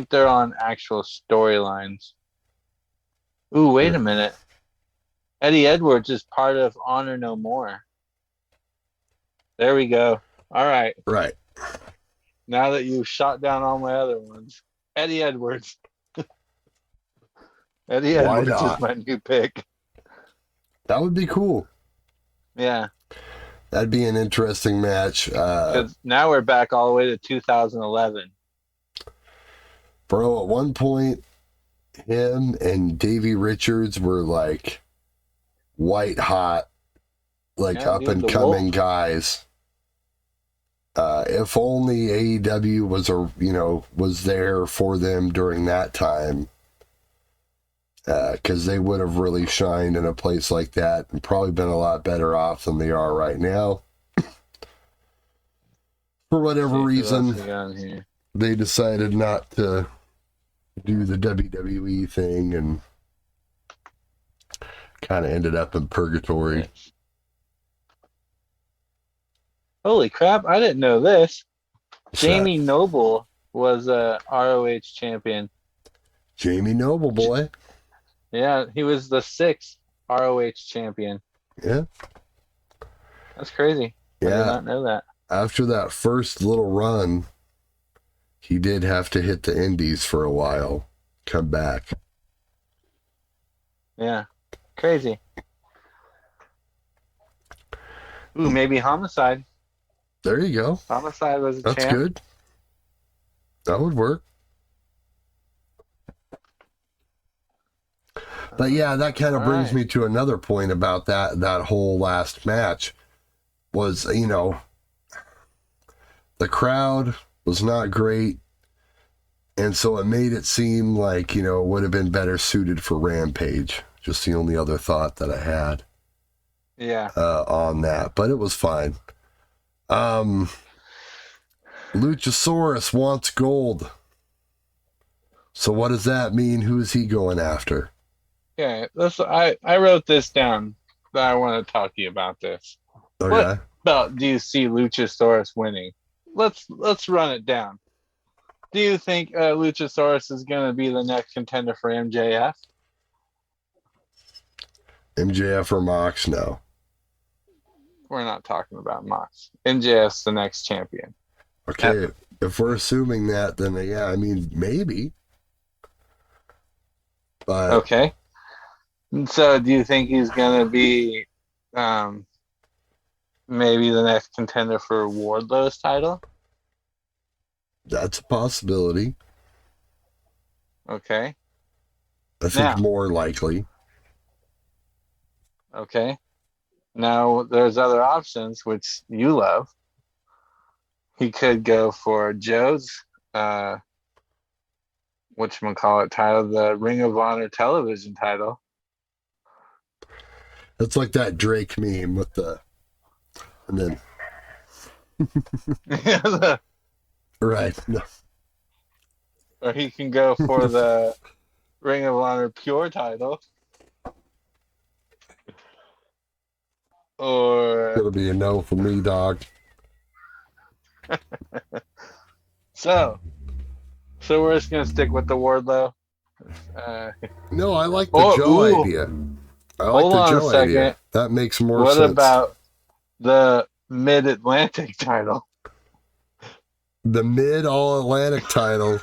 they're on actual storylines. Ooh, wait a minute. Eddie Edwards is part of Honor No More. There we go. All right. Right. Now that you've shot down all my other ones, Eddie Edwards. Eddie Edwards is my new pick. That would be cool. Yeah. That'd be an interesting match. Because now we're back all the way to 2011. Bro, at one point, him and Davey Richards were like white hot, like up and coming guys. If only AEW was there for them during that time, because they would have really shined in a place like that and probably been a lot better off than they are right now. For whatever reason, they decided not to do the WWE thing and kind of ended up in purgatory. Holy crap, I didn't know this. Jamie Noble was a ROH champion. Jamie Noble, boy. Yeah, he was the 6th ROH champion. Yeah. That's crazy. Yeah. I did not know that. After that first little run, he did have to hit the indies for a while, come back. Yeah. Crazy. Ooh, maybe Homicide. There you go. Homicide was a That's champ. good. That would work. But yeah, that kind of brings me to another point about that whole last match was, the crowd was not great. And so it made it seem like, it would have been better suited for Rampage. Just the only other thought that I had. Yeah. On that. But it was fine. Luchasaurus wants gold. So what does that mean? Who's he going after? Yeah, I wrote this down that I want to talk to you about this. Okay. What belt do you see Luchasaurus winning? Let's run it down. Do you think Luchasaurus is going to be the next contender for MJF? MJF or Mox? No. We're not talking about Mox. MJF's the next champion. Okay, if we're assuming that, then yeah, I mean, maybe. But okay. So do you think he's going to be maybe the next contender for Wardlow's title? That's a possibility. Okay. I think more likely. Okay. Now there's other options which you love. He could go for Joe's whatchamacallit title, the Ring of Honor television title. That's like that Drake meme with the and then right. No. Or he can go for the Ring of Honor Pure title. Or it'll be a no for me, dog. So we're just gonna stick with the Wardlow. No, I like the Joe idea. I like the Joe idea. That makes more sense. What about the Mid-Atlantic title? The Mid-All-Atlantic title.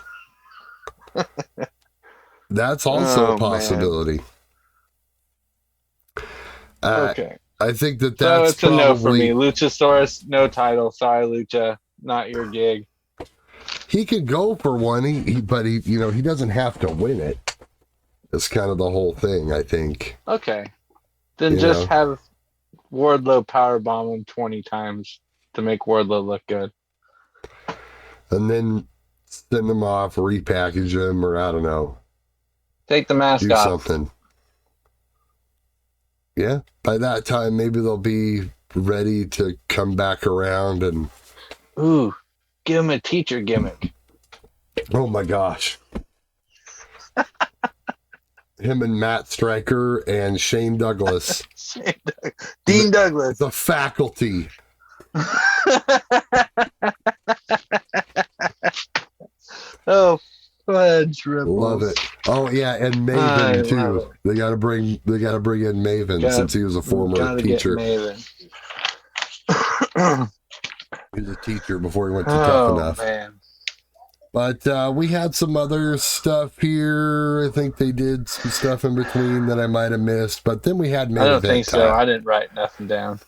That's also a possibility. Okay. I think that's so it's probably a no for me. Luchasaurus, no title. Sorry, Lucha, not your gig. He could go for one, but he doesn't have to win it. It's kind of the whole thing, I think. Okay, then just have Wardlow powerbomb him 20 times to make Wardlow look good, and then send him off, repackage him, or I don't know. Take the mask off. Do something. Yeah, by that time, maybe they'll be ready to come back around and... Ooh, give him a teacher gimmick. Oh my gosh. Him and Matt Stryker and Shane Douglas. Dean Douglas. The faculty. Oh, fudge ripples. Love it. Oh yeah, and Maven too. They gotta bring in Maven since he was a former teacher. He was a teacher before he went to Tough Enough. Man. But we had some other stuff here. I think they did some stuff in between that I might have missed. But then we had main event. I don't think so. I didn't write nothing down.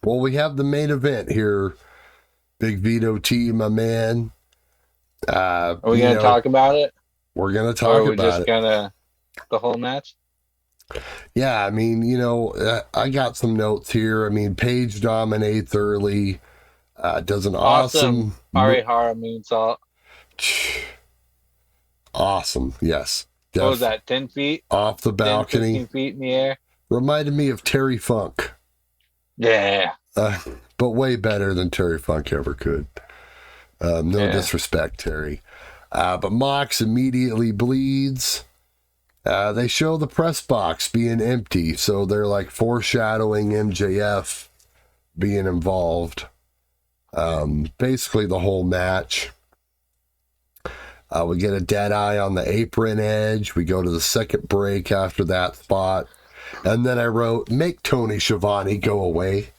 Well, we have the main event here. Big Vito T, my man. Are we going to talk about it? We're going to talk about it. Or are we just going to the whole match? Yeah, I mean, I got some notes here. I mean, Paige dominates early. Does an awesome Arihara moonsault. Awesome, yes. What was that, 10 feet? Off the balcony. 10, 15 feet in the air. Reminded me of Terry Funk. Yeah. But way better than Terry Funk ever could. No disrespect, Terry. But Mox immediately bleeds. They show the press box being empty, so they're like foreshadowing MJF being involved. Basically the whole match. We get a dead eye on the apron edge. We go to the second break after that spot. And then I wrote, make Tony Schiavone go away.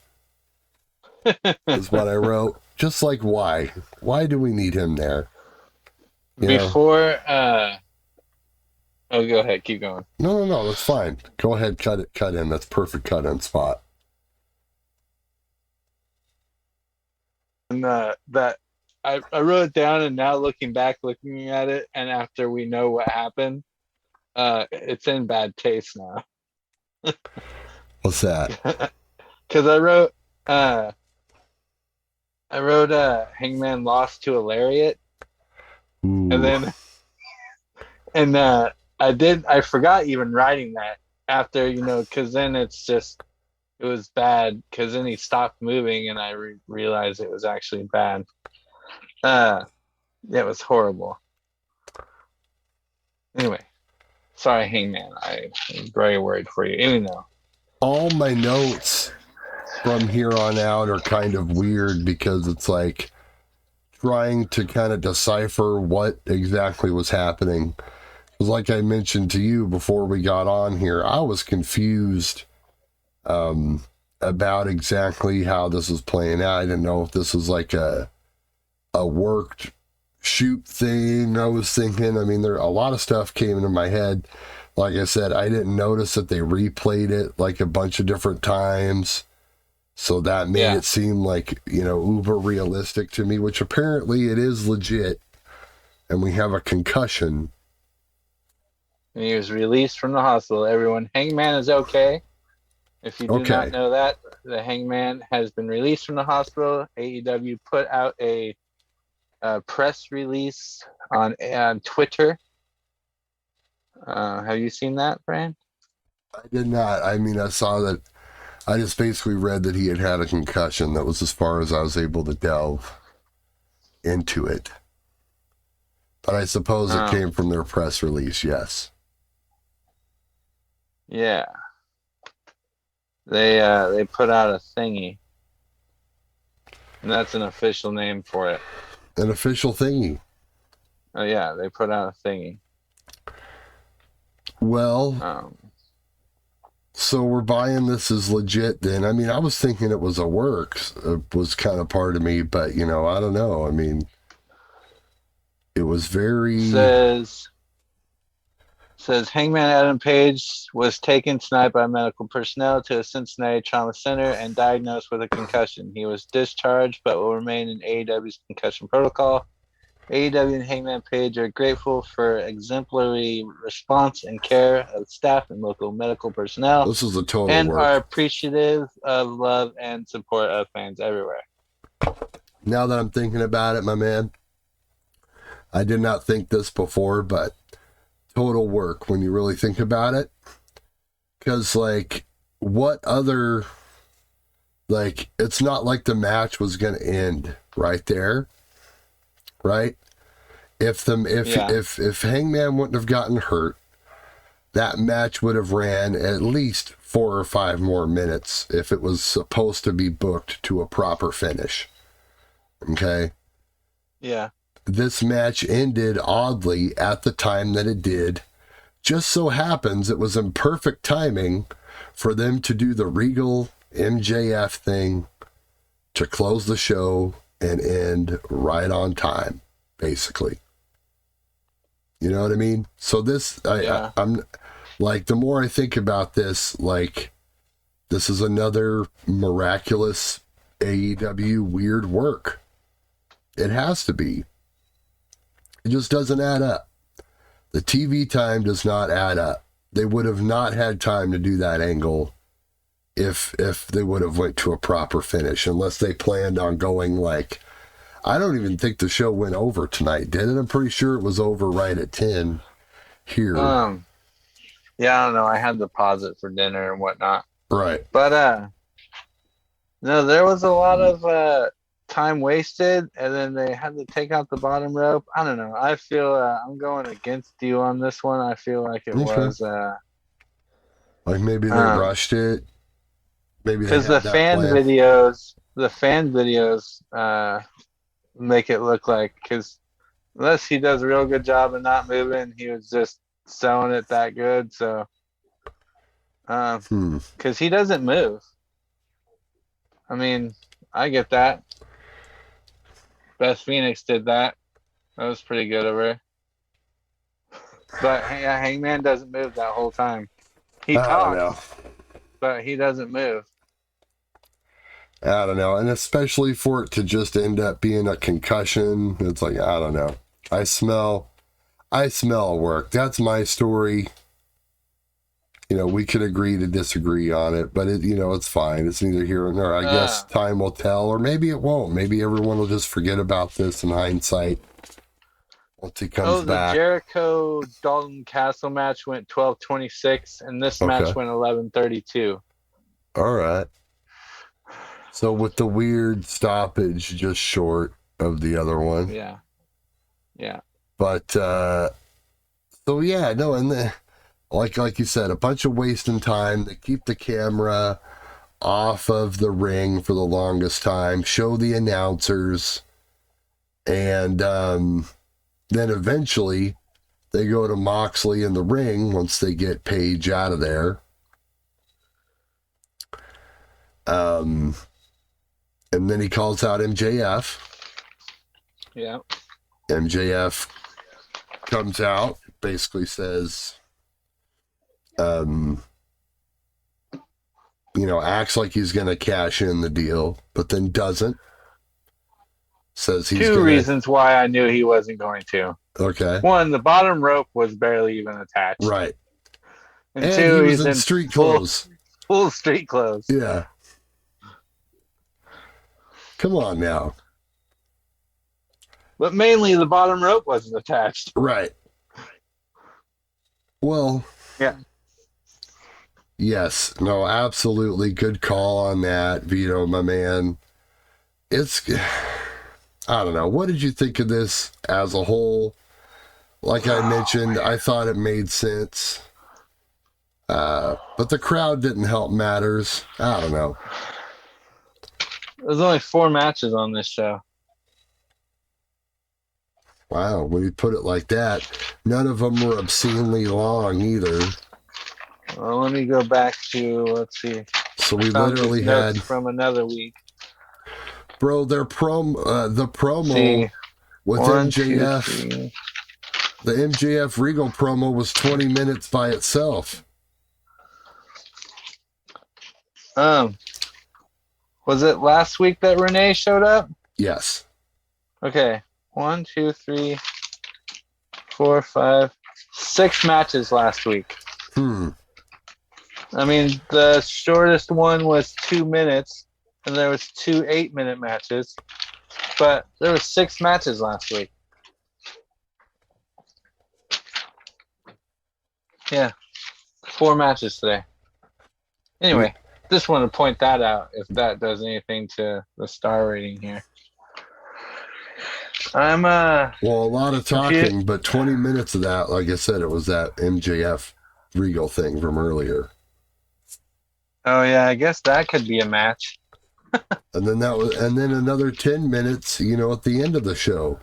Is what I wrote. Just like, why? Why do we need him there? Before, oh, go ahead. Keep going. No, that's fine. Go ahead, cut in. That's perfect cut-in spot. And that I wrote it down, and now looking at it, and after we know what happened, it's in bad taste now. What's that? Because I wrote Hangman lost to a lariat. Ooh. And then I forgot even writing that after, because then it's just it was bad because then he stopped moving, and I realized it was actually bad. It was horrible. Anyway, sorry, Hangman. I'm very worried for you, even though all my notes from here on out are kind of weird because it's like trying to kind of decipher what exactly was happening. Because like I mentioned to you before we got on here, I was confused about exactly how this was playing out. I didn't know if this was like a worked shoot thing. I was thinking, I mean, there a lot of stuff came into my head. Like I said, I didn't notice that they replayed it like a bunch of different times. So that made it seem like, uber realistic to me, which apparently it is legit. And we have a concussion. And he was released from the hospital. Everyone, Hangman is okay. If you do not know that, the Hangman has been released from the hospital. AEW put out a press release on Twitter. Have you seen that, Brian? I did not. I mean, I saw that. I just basically read that he had a concussion. That was as far as I was able to delve into it. But I suppose it came from their press release, yes. Yeah. They put out a thingy. And that's an official name for it. An official thingy. Oh, yeah, they put out a thingy. Well, so we're buying this as legit then. I mean, I was thinking it was a work. It was kind of part of me, but, I don't know. I mean, it was very... Says Hangman Adam Page was taken tonight by medical personnel to a Cincinnati trauma center and diagnosed with a concussion. He was discharged but will remain in AEW's concussion protocol. AEW and Hangman Page are grateful for exemplary response and care of staff and local medical personnel. This is a total and work. Are appreciative of love and support of fans everywhere. Now that I'm thinking about it, my man, I did not think this before, but total work when you really think about it. Because, what other... it's not like the match was going to end right there. Right? If Hangman wouldn't have gotten hurt, that match would have ran at least 4 or 5 more minutes if it was supposed to be booked to a proper finish. Okay? Yeah. This match ended oddly at the time that it did. Just so happens it was in perfect timing for them to do the Regal MJF thing to close the show and end right on time, basically. You know what I mean? So this, I'm the more I think about this, this is another miraculous AEW weird work. It has to be. It just doesn't add up. The TV time does not add up. They would have not had time to do that angle if they would have went to a proper finish, unless they planned on going I don't even think the show went over tonight, did it? I'm pretty sure it was over right at 10 here. Yeah, I don't know. I had to pause it for dinner and whatnot. Right. But no, there was a lot of time wasted, and then they had to take out the bottom rope. I don't know. I feel I'm going against you on this one. I feel like it was maybe they rushed it. Maybe because the fan videos make it look like, because unless he does a real good job of not moving, he was just selling it that good. So because he doesn't move. I mean, I get that. Beth Phoenix did that. That was pretty good of her. But Hangman doesn't move that whole time. He talks, but he doesn't move. I don't know. And especially for it to just end up being a concussion, it's I don't know. I smell work. That's my story. We could agree to disagree on it, but it's fine. It's neither here nor there. I guess time will tell, or maybe it won't. Maybe everyone will just forget about this in hindsight once he comes back. The Jericho Dalton Castle match went 12:26, and this match went 11:32. All right. So with the weird stoppage, just short of the other one. Yeah. Yeah. But so yeah, no, and like you said, a bunch of wasting time. They keep the camera off of the ring for the longest time, show the announcers, and then eventually they go to Moxley in the ring once they get Paige out of there. And then he calls out MJF. Yeah. MJF comes out, basically says, acts like he's going to cash in the deal, but then doesn't. Says he's Two reasons why I knew he wasn't going to. Okay. One, the bottom rope was barely even attached. Right. And two, he was he's in street clothes. Full street clothes. Yeah. Come on now. But mainly the bottom rope wasn't attached. Right. Well. Yeah. Yes. No, absolutely. Good call on that, Vito, my man. I don't know. What did you think of this as a whole? Like I mentioned, I thought it made sense. But the crowd didn't help matters. I don't know. There's only 4 matches on this show. Wow, when you put it like that, none of them were obscenely long either. Well, let me go back to, let's see. So we literally had from another week. Bro, the promo with MJF, the MJF Regal promo was 20 minutes by itself. Was it last week that Renee showed up? Yes. Okay. 1, 2, 3, 4, 5, 6 matches last week. I mean, the shortest one was 2 minutes, and there was 2 8-minute matches, but there were 6 matches last week. Yeah, 4 matches today. Anyway, just want to point that out if that does anything to the star rating here. I'm well, a lot of talking, but 20 minutes of that, like I said, it was that MJF Regal thing from earlier. Oh yeah, I guess that could be a match. and then another 10 minutes, at the end of the show.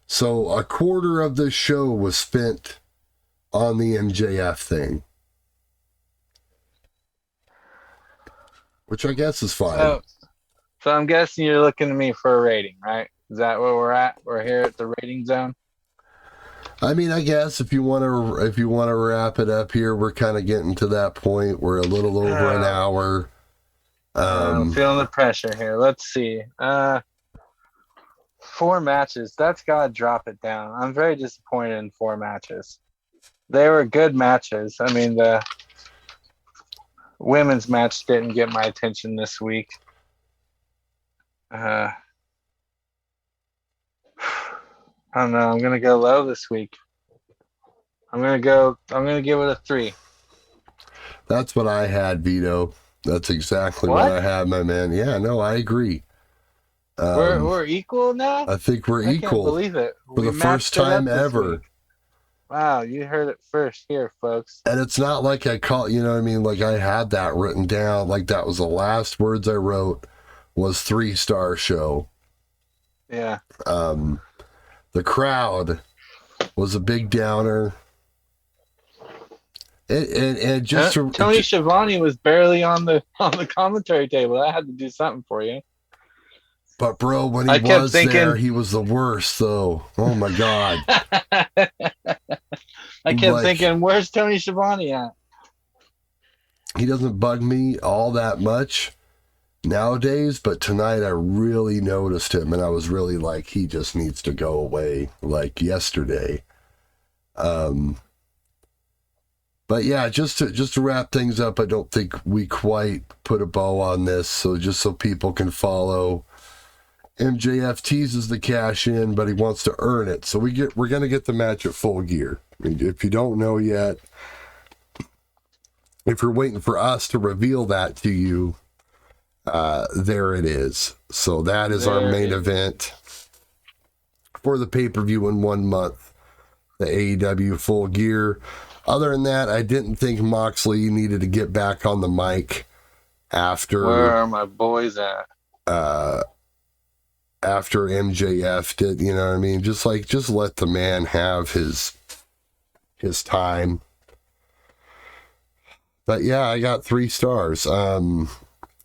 So a quarter of the show was spent on the MJF thing, which I guess is fine. So I'm guessing you're looking to me for a rating, right? Is that where we're at? We're here at the rating zone. I mean, I guess if you want to wrap it up here, we're kind of getting to that point. We're a little over an hour. I'm feeling the pressure here. Let's see. 4 matches. That's got to drop it down. I'm very disappointed in 4 matches. They were good matches. I mean, the women's match didn't get my attention this week. I don't know. I'm gonna go low this week. I'm gonna give it a 3. That's what I had, Vito. That's exactly what I had, my man. Yeah, no, I agree. We're equal now? I think we're equal. I can't believe it. For the first time ever. Week. Wow, you heard it first here, folks. And it's not like I call, like I had that written down. Like that was the last words I wrote was 3-star show. Yeah. The crowd was a big downer. And just Tony Schiavone was barely on the commentary table. I had to do something for you. But bro, when he was there, he was the worst, though. Oh my God! I kept thinking, where's Tony Schiavone at? He doesn't bug me all that much nowadays, but tonight I really noticed him, and I was really like, he just needs to go away, like yesterday. But yeah, just to wrap things up, I don't think we quite put a bow on this. So just so people can follow, MJF teases the cash in, but he wants to earn it. So we're gonna get the match at Full Gear. I mean, if you don't know yet, if you're waiting for us to reveal that to you, there it is. So that is our main event for the pay-per-view in 1 month, the AEW Full Gear. Other than that, I didn't think Moxley needed to get back on the mic after. Where are my boys at? After MJF did, you know what I mean? Just let the man have his time. But yeah, I got 3 stars. A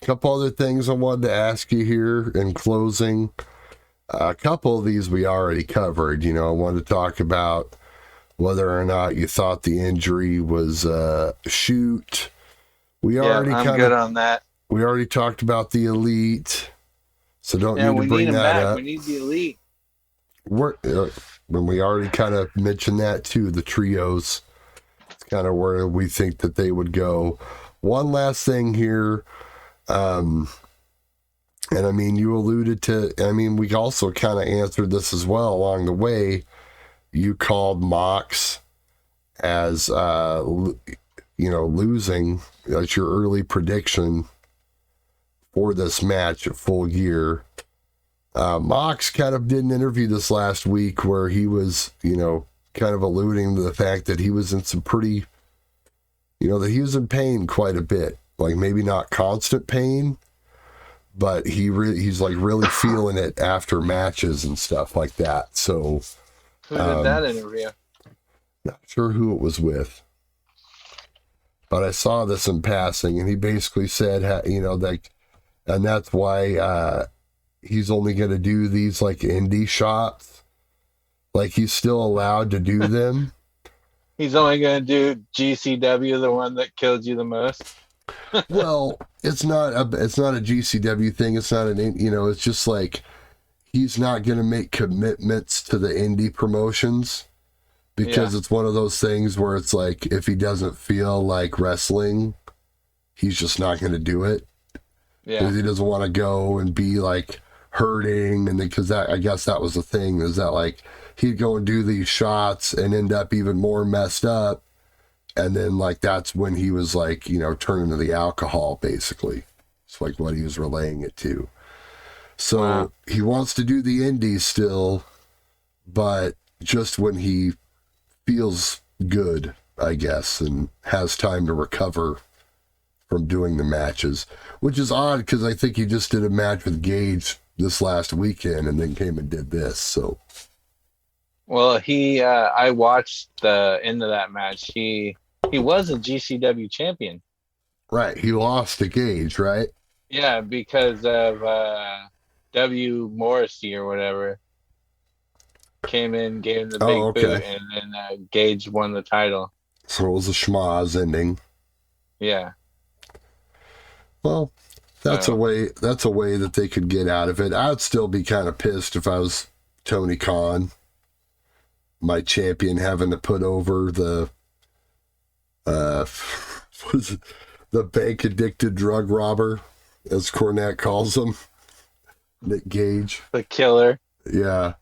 couple other things I wanted to ask you here in closing. A couple of these we already covered. You know, I wanted to talk about whether or not you thought the injury was a shoot. I'm good on that. We already talked about the Elite, so don't need to bring that up. We need the Elite. When we already kind of mentioned that too, the trios. It's kind of where we think that they would go. One last thing here. And I mean, you alluded to, we also kind of answered this as well along the way. You called Mox as, losing. That's your early prediction for this match at Full Gear. Mox kind of did an interview this last week where he was, kind of alluding to the fact that he was in some pretty, that he was in pain quite a bit. Like maybe not constant pain, but he's like really feeling it after matches and stuff like that. So who did that interview? Not sure who it was with, but I saw this in passing, and he basically said, and that's why he's only going to do these like indie shots. Like he's still allowed to do them. He's only going to do GCW, the one that killed you the most. Well, it's not a GCW thing. It's not it's just like he's not going to make commitments to the indie promotions because it's one of those things where it's like if he doesn't feel like wrestling, he's just not going to do it. Yeah, because he doesn't want to go and be like hurting, and because I guess that was the thing, is that like he'd go and do these shots and end up even more messed up. And then, like, that's when he was, like, turning to the alcohol, basically. It's like what he was relaying it to. So He wants to do the indies still, but just when he feels good, I guess, and has time to recover from doing the matches. Which is odd, because I think he just did a match with Gage this last weekend and then came and did this, so... Well, I watched the end of that match. He was a GCW champion. Right. He lost to Gage, right? Yeah, because of W. Morrissey or whatever. Came in, gave him the big boot, and then Gage won the title. So it was a schmoz ending. Yeah. Well, that's a way that they could get out of it. I'd still be kind of pissed if I was Tony Khan, my champion, having to put over the the bank addicted drug robber, as Cornette calls him, Nick Gage, the killer. Yeah.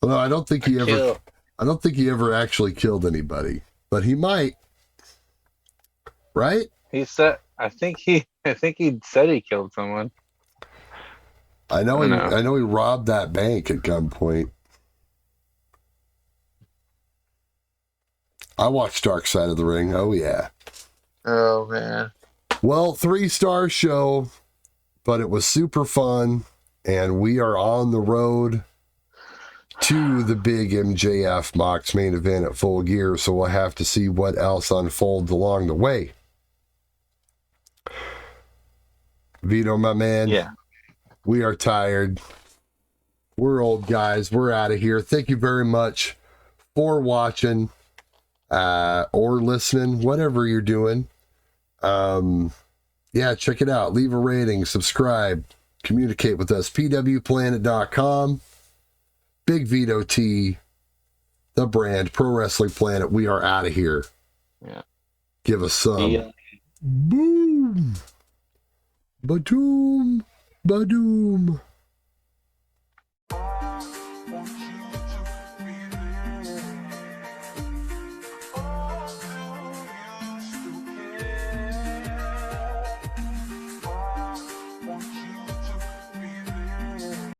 Although I don't think he ever actually killed anybody, but he might. Right? He said. I think he said he killed someone. I know he robbed that bank at gunpoint. I watched Dark Side of the Ring. Oh, yeah. Oh, man. Well, 3-star show, but it was super fun, and we are on the road to the big MJF Mox main event at Full Gear, so we'll have to see what else unfolds along the way. Vito, my man. Yeah. We are tired. We're old guys. We're out of here. Thank you very much for watching. Or listening, whatever you're doing. Check it out. Leave a rating, subscribe, communicate with us. pwplanet.com. Big Vito T, the brand, Pro Wrestling Planet. We are out of here. Yeah. Give us some. Boom. Badoom. Badoom.